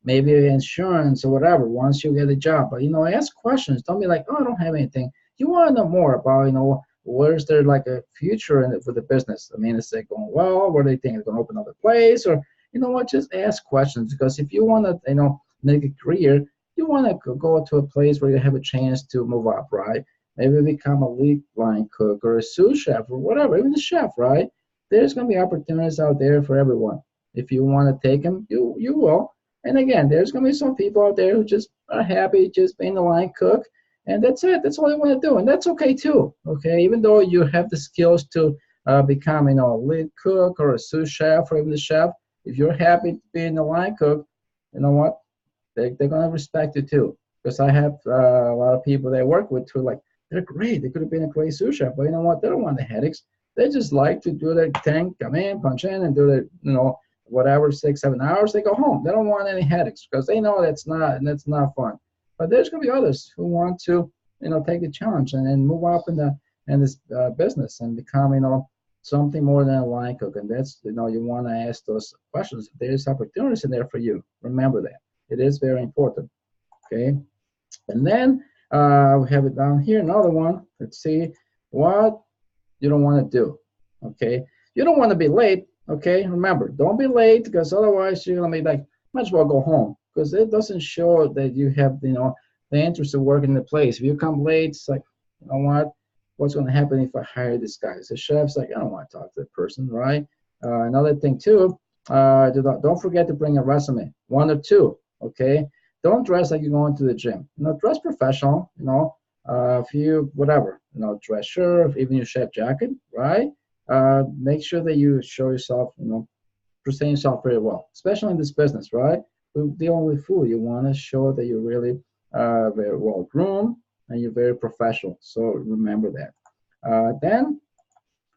maybe insurance or whatever once you get a job. But ask questions. Don't be like, oh, I don't have anything. You want to know more about, where's there like a future in it for the business? I mean, is it going well? What do they think? It's going to open another place? Or, just ask questions. Because if you want to, make a career, you want to go to a place where you have a chance to move up, right? Maybe become a lead line cook or a sous chef or whatever, even a chef, right? There's going to be opportunities out there for everyone. If you want to take them, you will. And again, there's going to be some people out there who just are happy just being a line cook. And that's it. That's all you want to do. And that's okay too. Okay. Even though you have the skills to become, a lead cook or a sous chef or even a chef, if you're happy being a line cook, you know what? They're going to respect you too. Because I have a lot of people that I work with who are like, they're great. They could have been a great sous chef. But you know what? They don't want the headaches. They just like to do their thing, come in, punch in, and do their, whatever, 6-7 hours. They go home. They don't want any headaches because they know that's not fun. But there's going to be others who want to, take the challenge and move up in this business and become, something more than a line cook. And that's, you know, you want to ask those questions. There's opportunities in there for you. Remember that. It is very important. Okay. And then we have it down here, another one. Let's see what you don't want to do. Okay. You don't want to be late. Okay. Remember, don't be late, because otherwise you're going to be like, might as well go home, because it doesn't show that you have, you know, the interest of working in the place. If you come late, it's like, you know what? What's going to happen if I hire this guy? So the chef's like, I don't want to talk to that person, right? Another thing too, don't forget to bring a resume, 1 or 2, okay? Don't dress like you're going to the gym. You know, dress professional, you know, if you, whatever, you know, dress shirt, even your chef jacket, right? Make sure that you show yourself, you know, present yourself very well, especially in this business, right? With the only food, you want to show that you're really very well groomed and you're very professional. So remember that. Then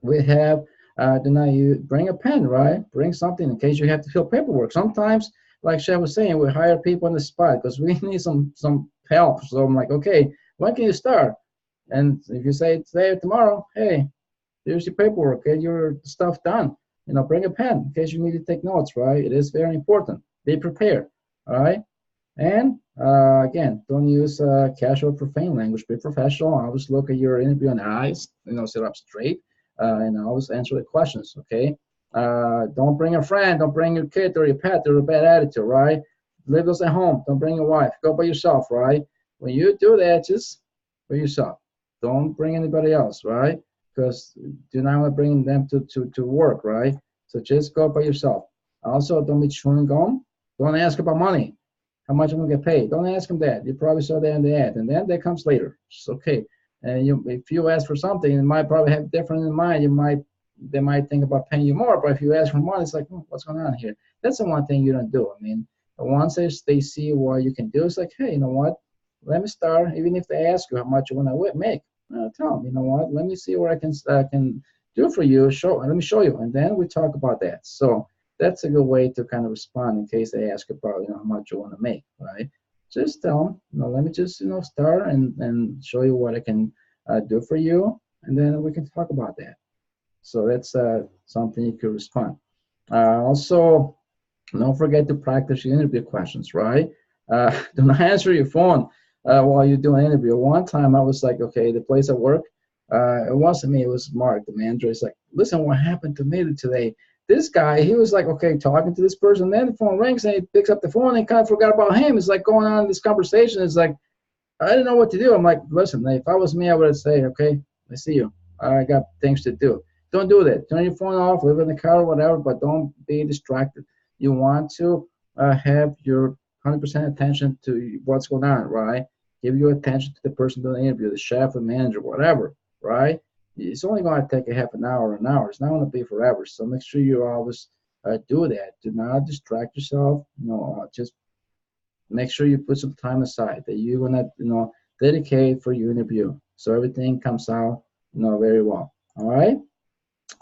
we have, do not you bring a pen, right? Bring something in case you have to fill paperwork. Sometimes, like Chef was saying, we hire people on the spot because we need some help. So I'm like, okay, when can you start? And if you say today or tomorrow, hey, here's your paperwork, get your stuff done. You know, bring a pen in case you need to take notes, right? It is very important. Be prepared, all right? And again, don't use casual profane language. Be professional. Always look at your interview in the eyes, you know, sit up straight, and always answer the questions, okay? Don't bring a friend. Don't bring your kid or your pet or a bad attitude, right? Leave those at home. Don't bring your wife. Go by yourself, right? When you do that, just by yourself. Don't bring anybody else, right? Because you're not going to bring them to work, right? So just go by yourself. Also, don't be chewing gum. Don't ask about money. How much I'm going to get paid. Don't ask them that. You probably saw that in the ad. And then that comes later. It's okay. And if you ask for something, it might probably have different in mind. They might think about paying you more. But if you ask for money, it's like, what's going on here? That's the one thing you don't do. I mean, once they see what you can do, it's like, hey, you know what? Let me start. Even if they ask you how much you want to make, tell them, you know what? Let me see what I can do for you. Let me show you, and then we talk about that. So that's a good way to kind of respond in case they ask about, you know, how much you want to make, right? Just tell them, you know, let me just, you know, start and show you what I can do for you, and then we can talk about that. So that's something you could respond. Also, don't forget to practice your interview questions, right? Do not answer your phone while you're doing an interview. One time I was like, okay, the place I work, it wasn't me, it was Mark, the manager. He's like, listen, what happened to me today? This guy, he was like, okay, talking to this person, then the phone rings and he picks up the phone and kind of forgot about him. It's like going on in this conversation. It's like, I didn't know what to do. I'm like, listen, if I was me, I would say, okay, I see you. I got things to do. Don't do that. Turn your phone off, live in the car or whatever, but don't be distracted. You want to have your 100% attention to what's going on, right? Give your attention to the person doing the interview, the chef, the manager, whatever, right? It's only going to take a half an hour or an hour. It's not going to be forever. So make sure you always do that. Do not distract yourself. You know, just make sure you put some time aside that you're going to, you know, dedicate for your interview. So everything comes out, you know, very well. All right?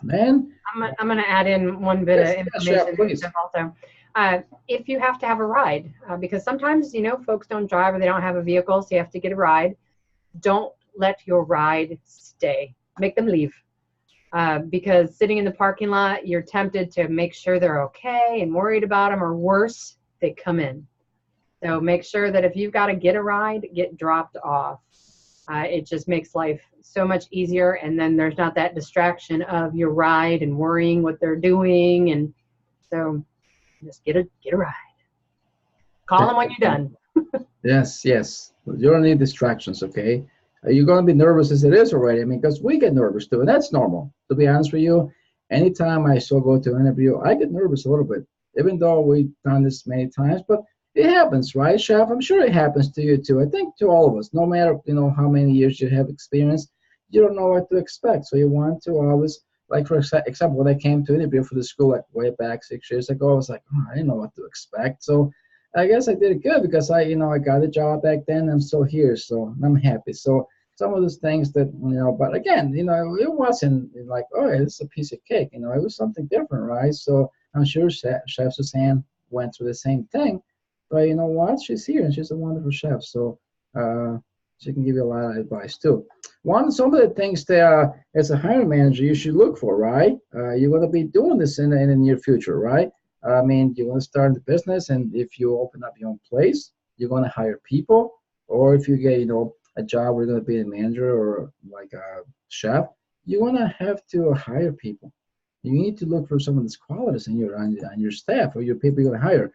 Then I'm going to add in one bit of information. Please. Also, if you have to have a ride, because sometimes, you know, folks don't drive or they don't have a vehicle, so you have to get a ride. Don't let your ride stay. Make them leave. Because sitting in the parking lot, you're tempted to make sure they're okay and worried about them, or worse, they come in. So make sure that if you've got to get a ride, get dropped off. It just makes life so much easier, and then there's not that distraction of your ride and worrying what they're doing, and so just get a ride. Call them when you're done. Yes. You don't need distractions, okay? You're going to be nervous as it is already. I mean, because we get nervous too, and that's normal. To be honest with you, anytime I still go to an interview, I get nervous a little bit, even though we've done this many times, but it happens, right, Chef? I'm sure it happens to you too. I think to all of us, no matter, you know, how many years you have experience, you don't know what to expect. So you want to always, like for example, when I came to interview for the school like way back 6 years ago, I was like, oh, I didn't know what to expect. So I guess I did it good because I got a job back then. I'm still here, so I'm happy. So some of those things that, but again, it wasn't like, oh, it's a piece of cake. It was something different, right? So I'm sure Chef Suzanne went through the same thing. But you know what? She's here and she's a wonderful chef. So She can give you a lot of advice too. Some of the things that as a hiring manager you should look for, right? You're going to be doing this in the near future, right? I mean, you're going to start the business, and if you open up your own place, you're going to hire people, or if you get, a job where you're going to be a manager or like a chef, you're going to have to hire people. You need to look for some of these qualities in on your staff or your people you're going to hire.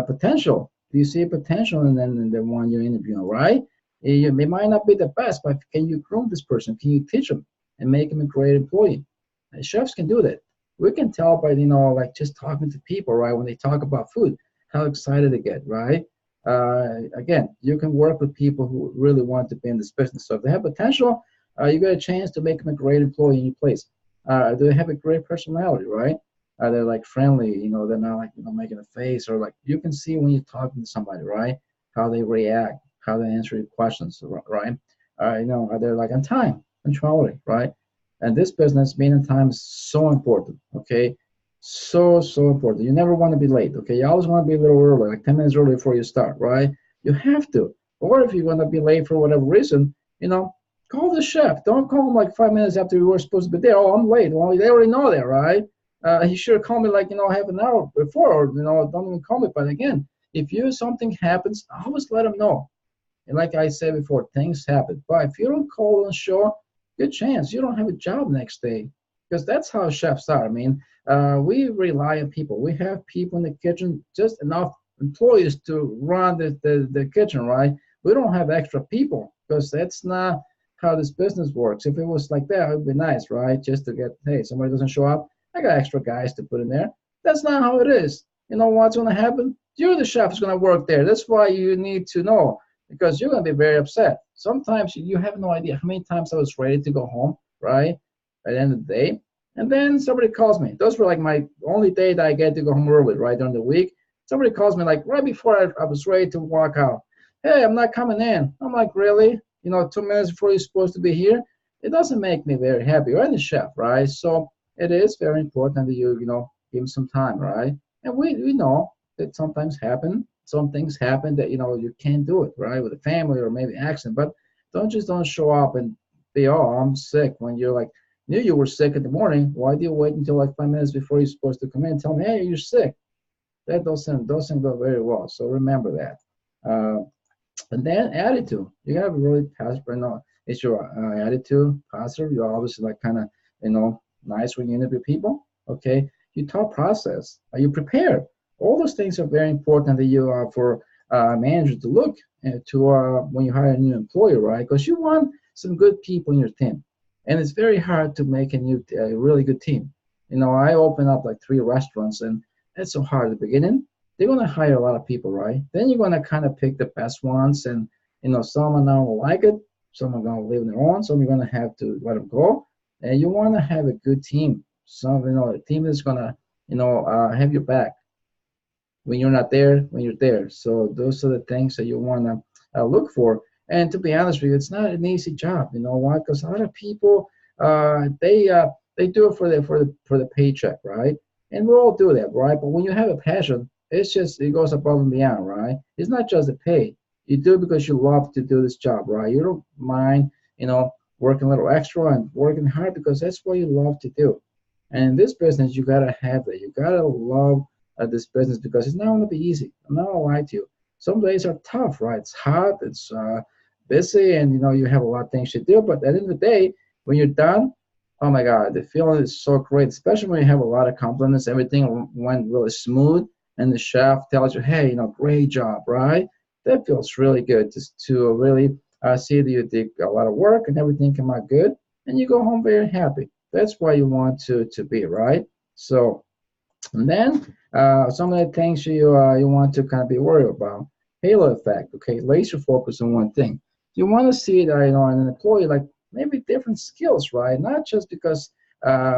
Potential. Do you see potential in the one you're interviewing, right? It might not be the best, but can you groom this person? Can you teach them and make them a great employee? And chefs can do that. We can tell by, like just talking to people, right? When they talk about food, how excited they get, right? Again, you can work with people who really want to be in this business. So if they have potential, you got a chance to make them a great employee in your place. Do they have a great personality, right? They're like friendly, they're not like, making a face, or like you can see when you're talking to somebody, right? How they react, how they answer your questions, right? Are they like on time, punctuality, right? And this business, being on time is so important, okay? So important. You never want to be late, okay? You always want to be a little early, like 10 minutes early before you start, right? You have to. Or if you're going to be late for whatever reason, call the chef. Don't call him like 5 minutes after you were supposed to be there. Oh, I'm late. Well, they already know that, right? He should have called me like, half an hour before, or, don't even call me. But again, if something happens, always let them know. And like I said before, things happen. But if you don't call and show, good chance you don't have a job next day, because that's how chefs are. I mean, we rely on people. We have people in the kitchen, just enough employees to run the kitchen, right? We don't have extra people, because that's not how this business works. If it was like that, it would be nice, right? Just to get, hey, somebody doesn't show up, I got extra guys to put in there. That's not how it is. You know what's going to happen? You're the chef who's going to work there. That's why you need to know, because you're going to be very upset. Sometimes you have no idea how many times I was ready to go home, right, at the end of the day. And then somebody calls me. Those were like my only day that I get to go home early, right, during the week. Somebody calls me like right before I was ready to walk out. Hey, I'm not coming in. I'm like, really? 2 minutes before you're supposed to be here? It doesn't make me very happy. Or any chef, right? So it is very important that you give them some time, right? And we know that sometimes some things happen that you can't do it, right, with a family or maybe accident. But don't show up and be, oh, I'm sick, when you're like, knew you were sick in the morning. Why do you wait until like 5 minutes before you're supposed to come in and tell me, hey, you're sick? That doesn't go very well. So remember that. And then attitude. You gotta be really positive. Is your attitude positive? You're obviously like kind of nice when you interview people. Okay. You talk process. Are you prepared? All those things are very important that you are for a manager to look to when you hire a new employee, right? Because you want some good people in your team, and it's very hard to make a really good team. I open up like 3 restaurants, and it's so hard at the beginning. They're gonna hire a lot of people, right? Then you're gonna kind of pick the best ones, and some are not gonna like it, some are gonna live on their own, some you're gonna have to let them go, and you want to have a good team. Some a team that's gonna have your back when you're not there, when you're there. So those are the things that you want to look for. And to be honest with you, it's not an easy job. You know why? Because a lot of people they do it for the paycheck, right? And we all do that, right? But when you have a passion, it goes above and beyond, right? It's not just the pay. You do it because you love to do this job, right? You don't mind, working a little extra and working hard, because that's what you love to do. And in this business, you gotta have that. You gotta love this business, because it's not gonna be easy. I'm not gonna lie to you. Some days are tough, right? It's hot, it's busy, and you have a lot of things to do. But at the end of the day, when you're done, oh my God, the feeling is so great. Especially when you have a lot of compliments, everything went really smooth, and the chef tells you, hey, great job, right? That feels really good to really see that you did a lot of work and everything came out good, and you go home very happy. That's why you want to be, right? So, and then some of the things you want to kind of be worried about. Halo effect, okay? Laser focus on one thing. You want to see that, an employee, like maybe different skills, right? Not just because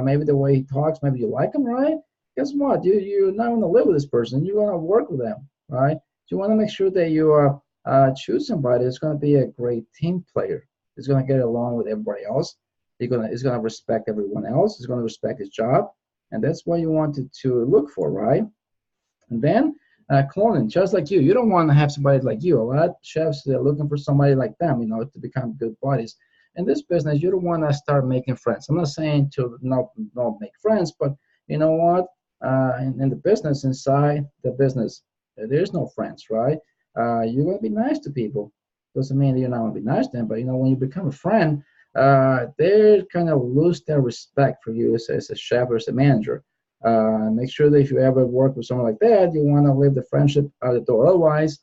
maybe the way he talks, maybe you like him, right? Guess what? You're not going to live with this person. You're going to work with them, right? You want to make sure that you choose somebody that's going to be a great team player. Is going to get along with everybody else. He's going to respect everyone else. He's going to respect his job. And that's what you wanted to look for, right? And then cloning, just like you. You don't want to have somebody like you. A lot of chefs, they're looking for somebody like them, to become good buddies. In this business, you don't want to start making friends. I'm not saying to not make friends, but you know what? In the business, inside the business, there's no friends, right? You're going to be nice to people. Doesn't mean that you're not going to be nice to them, but when you become a friend, they kind of lose their respect for you as a chef or as a manager. Make sure that if you ever work with someone like that, you want to leave the friendship out the door. Otherwise,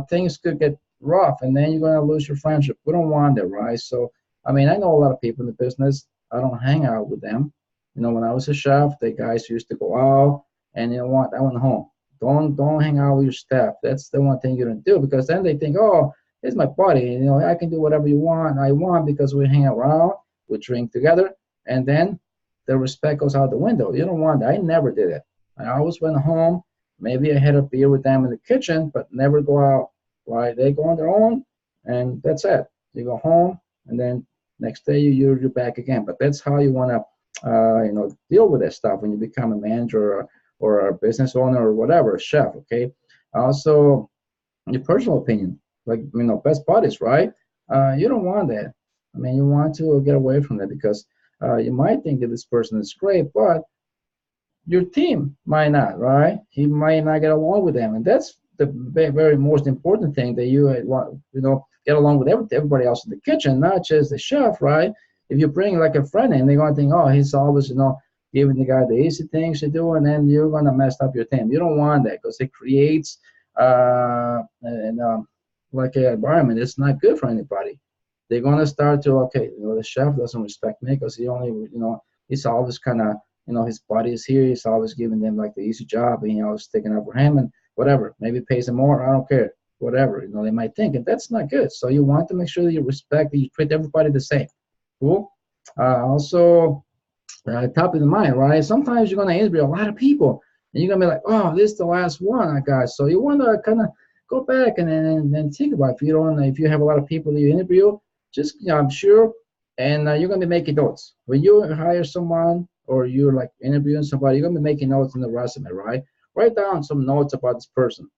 things could get rough, and then you're going to lose your friendship. We don't want that, right? So, I know a lot of people in the business. I don't hang out with them. When I was a chef, the guys used to go out, and you know what? I went home. Don't hang out with your staff. That's the one thing you don't do, because then they think, oh, it's my buddy. I can do whatever I want because we hang around, we drink together, and then the respect goes out the window. You don't want that. I never did it. I always went home. Maybe I had a beer with them in the kitchen, but never go out. Right? They go on their own, and that's it. You go home, and then next day you're back again. But that's how you want to deal with that stuff when you become a manager or a business owner or whatever, a chef. Okay. Also, your personal opinion, like best buddies, right? You don't want that. You want to get away from that, because you might think that this person is great, but your team might not, right? He might not get along with them, and that's the very most important thing, that you want, get along with everybody else in the kitchen, not just the chef, right? If you bring like a friend in, they're gonna think, oh, he's always, giving the guy the easy things to do, and then you're gonna mess up your team. You don't want that, because it creates like an environment. It's not good for anybody. They're gonna start to, okay, the chef doesn't respect me because he only, he's always kind of, his buddy is here. He's always giving them like the easy job, and always sticking up for him, and whatever. Maybe pays him more. I don't care. Whatever, they might think, and that's not good. So you want to make sure that you respect, that you treat everybody the same. Cool. Also, top of the mind, right? Sometimes you're gonna interview a lot of people, and you're gonna be like, oh, this is the last one I got. So you want to kind of go back and then think about, if you have a lot of people that you interview, just I'm sure, and you're gonna be making notes when you hire someone, or you're like interviewing somebody. You're gonna be making notes in the resume, right? Write down some notes about this person.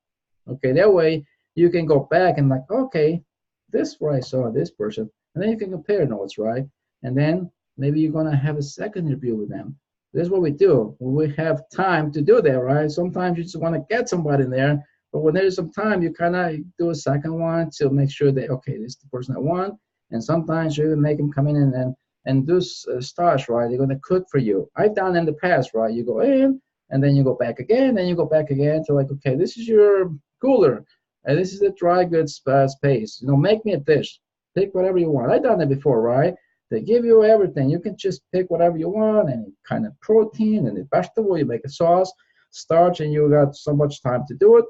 Okay, that way you can go back and like, okay, this is where I saw this person, and then you can compare notes, right? And then maybe you're gonna have a second interview with them. This is what we do when we have time to do that, right? Sometimes you just want to get somebody in there, but when there's some time, you kind of do a second one to make sure that, okay, this is the person I want. And sometimes you even make them come in and do starch, right? They're gonna cook for you. I've done in the past, right? You go in, and then you go back again, then you go back again to like, okay, this is your cooler, and this is the dry goods space. Make me a dish. Pick whatever you want. I've done it before, right? They give you everything. You can just pick whatever you want, and kind of protein and the vegetable. You make a sauce, starch, and you got so much time to do it,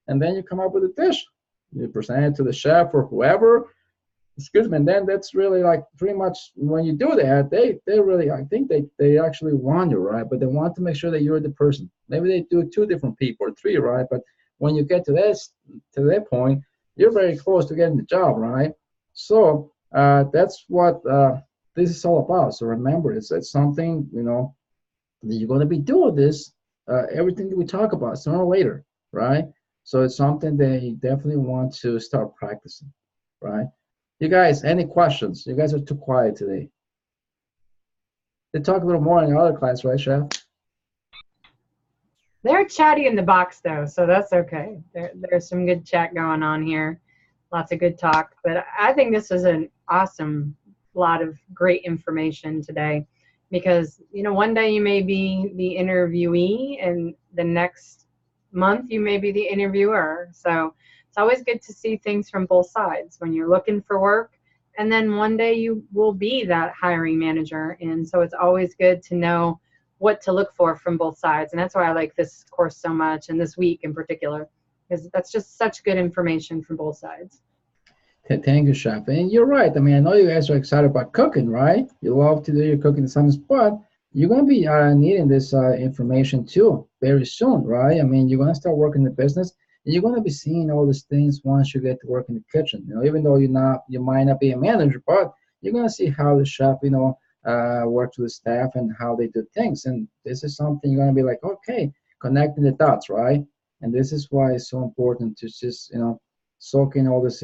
and then you come up with a dish. You present it to the chef or whoever. Excuse me, and then that's really like pretty much when you do that, they really, I think they actually want you, right? But they want to make sure that you're the person. Maybe they do 2 different people or 3, right? But when you get to that point, you're very close to getting the job, right? So that's what this is all about. So remember, it's something, that you're going to be doing this, everything that we talk about sooner or later, right? So it's something that you definitely want to start practicing, right? You guys, any questions? You guys are too quiet today. They talk a little more in the other class, right, Chef? They're chatty in the box though, so that's okay. There's some good chat going on here. Lots of good talk. But I think this is an awesome lot of great information today, because one day you may be the interviewee, and the next month you may be the interviewer. So it's always good to see things from both sides when you're looking for work, and then one day you will be that hiring manager. And so it's always good to know what to look for from both sides. And that's why I like this course so much, and this week in particular, because that's just such good information from both sides. Thank you, Chef. And you're right. I know you guys are excited about cooking, right? You love to do your cooking assignments, but you're going to be needing this information too very soon, right? You're going to start working the business, and you're going to be seeing all these things once you get to work in the kitchen. Even though you might not be a manager, but you're going to see how the chef, works with the staff and how they do things. And this is something you're going to be like, okay, connecting the dots, right? And this is why it's so important to just, soak in all this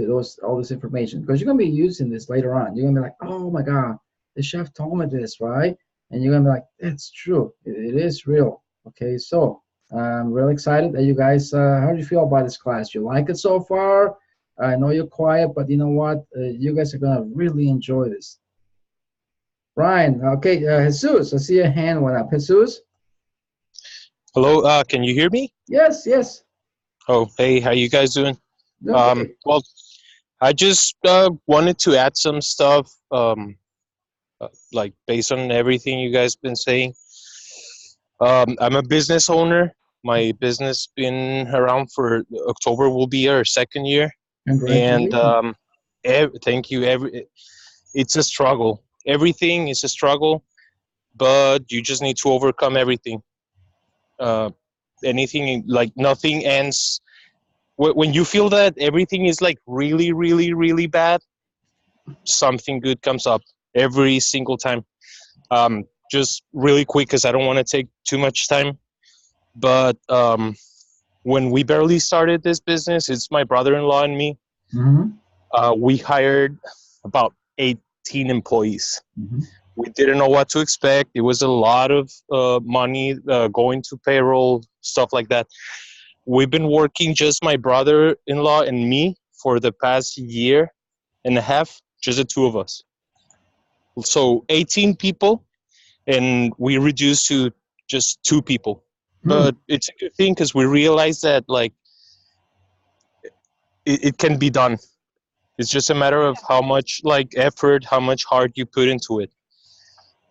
information, because you're gonna be using this later on. You're gonna be like, oh my God, the chef told me this, right? And you're gonna be like, that's true. It is real. Okay, so I'm really excited that you guys. How do you feel about this class? You like it so far? I know you're quiet, but you know what? You guys are gonna really enjoy this. Ryan, okay, Jesus, I see your hand went up. Jesus, Hello, can you hear me? yes, yes, Oh, hey, how you guys doing? okay. Well, I just wanted to add some stuff, like based on everything you guys been saying. I'm a business owner. My business been around for October will be our second year, and Congratulations. thank you. It's a struggle. Everything is a struggle, but you just need to overcome everything. Uh, Anything like nothing ends when you feel that everything is like really, really, really bad. Something good comes up every single time. Just really quick, because I don't want to take too much time. But when we barely started this business, it's my brother-in-law and me. Mm-hmm. We hired about 18 employees. Mm-hmm. We didn't know what to expect. It was a lot of money going to payroll, stuff like that. We've been working, just my brother-in-law and me, for the past year and a half, just the two of us. So 18 people, and we reduced to just two people. Hmm. But it's a good thing, because we realized that like it can be done. It's just a matter of how much like effort, how much heart you put into it.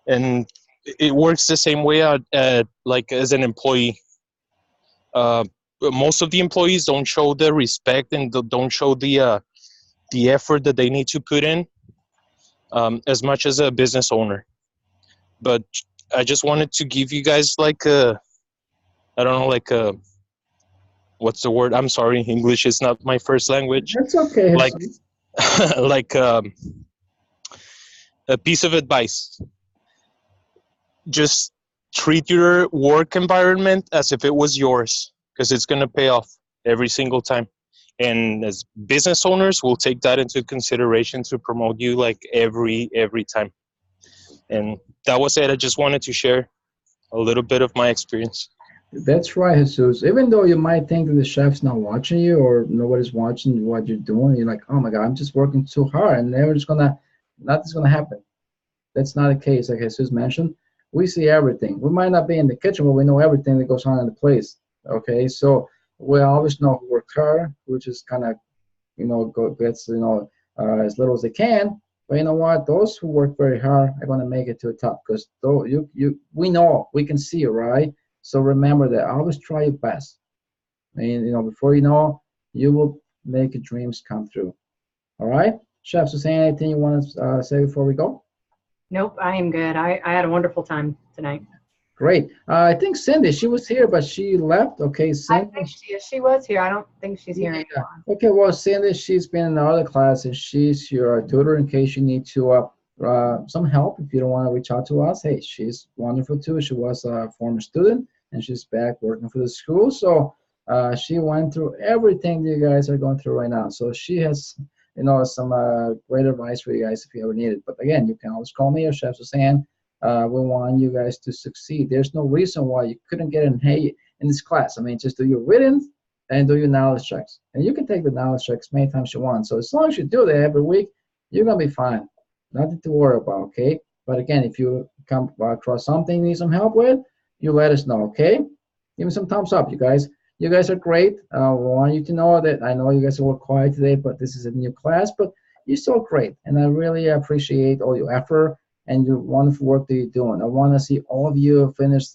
And it works the same way like as an employee. Uh, Most of the employees don't show the respect and don't show the effort that they need to put in, as much as a business owner. But I just wanted to give you guys like I don't know, like what's the word? I'm sorry, English is not my first language. That's okay, Like Jesus. like a piece of advice. Just treat your work environment as if it was yours, because it's going to pay off every single time. And as business owners, we'll take that into consideration to promote you like every time. And that was it. I just wanted to share a little bit of my experience. That's right, Jesus. Even though you might think that the chef's not watching you or nobody's watching what you're doing, you're like, oh my God, I'm just working too hard and nothing's gonna happen. That's not the case. Like Jesus mentioned, we see everything. We might not be in the kitchen, but we know everything that goes on in the place. Okay, so we always know who worked hard, who just kind of, gets, as little as they can. But you know what? Those who work very hard are going to make it to the top, because though we know, we can see it, right? So remember that. Always try your best. I mean, before you know, you will make your dreams come true. All right, Chef Suzanne, anything you want to say before we go? Nope, I am good. I had a wonderful time tonight. Great. I think Cindy, she was here, but she left. Okay, I Cindy. think she was here. I don't think she's here Yeah. anymore. Okay, well, Cindy, she's been in another class, and she's your tutor in case you need to some help. If you don't want to reach out to us, hey, she's wonderful too. She was a former student, and she's back working for the school. So she went through everything you guys are going through right now. So she has, some great advice for you guys if you ever need it. But again, you can always call me or Chef Suzanne. We want you guys to succeed. There's no reason why you couldn't get an A in this class. I mean, just do your written and do your knowledge checks. And you can take the knowledge checks many times you want. So as long as you do that every week, you're going to be fine. Nothing to worry about, okay? But again, if you come across something you need some help with, you let us know, okay? Give me some thumbs up, you guys. You guys are great. I want you to know that I know you guys were quiet today, but this is a new class, but you're still great. And I really appreciate all your effort and your wonderful work that you're doing. I want to see all of you finish,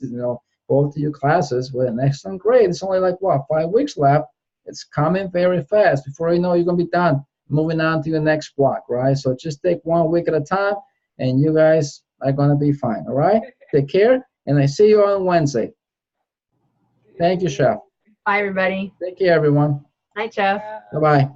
both of your classes with an excellent grade. It's only like, 5 weeks left. It's coming very fast. Before you know, you're going to be done, moving on to your next block, right? So just take 1 week at a time, and you guys are going to be fine, all right? Take care, and I see you on Wednesday. Thank you, Chef. Bye, everybody. Take care, everyone. Night, Chef. Bye-bye.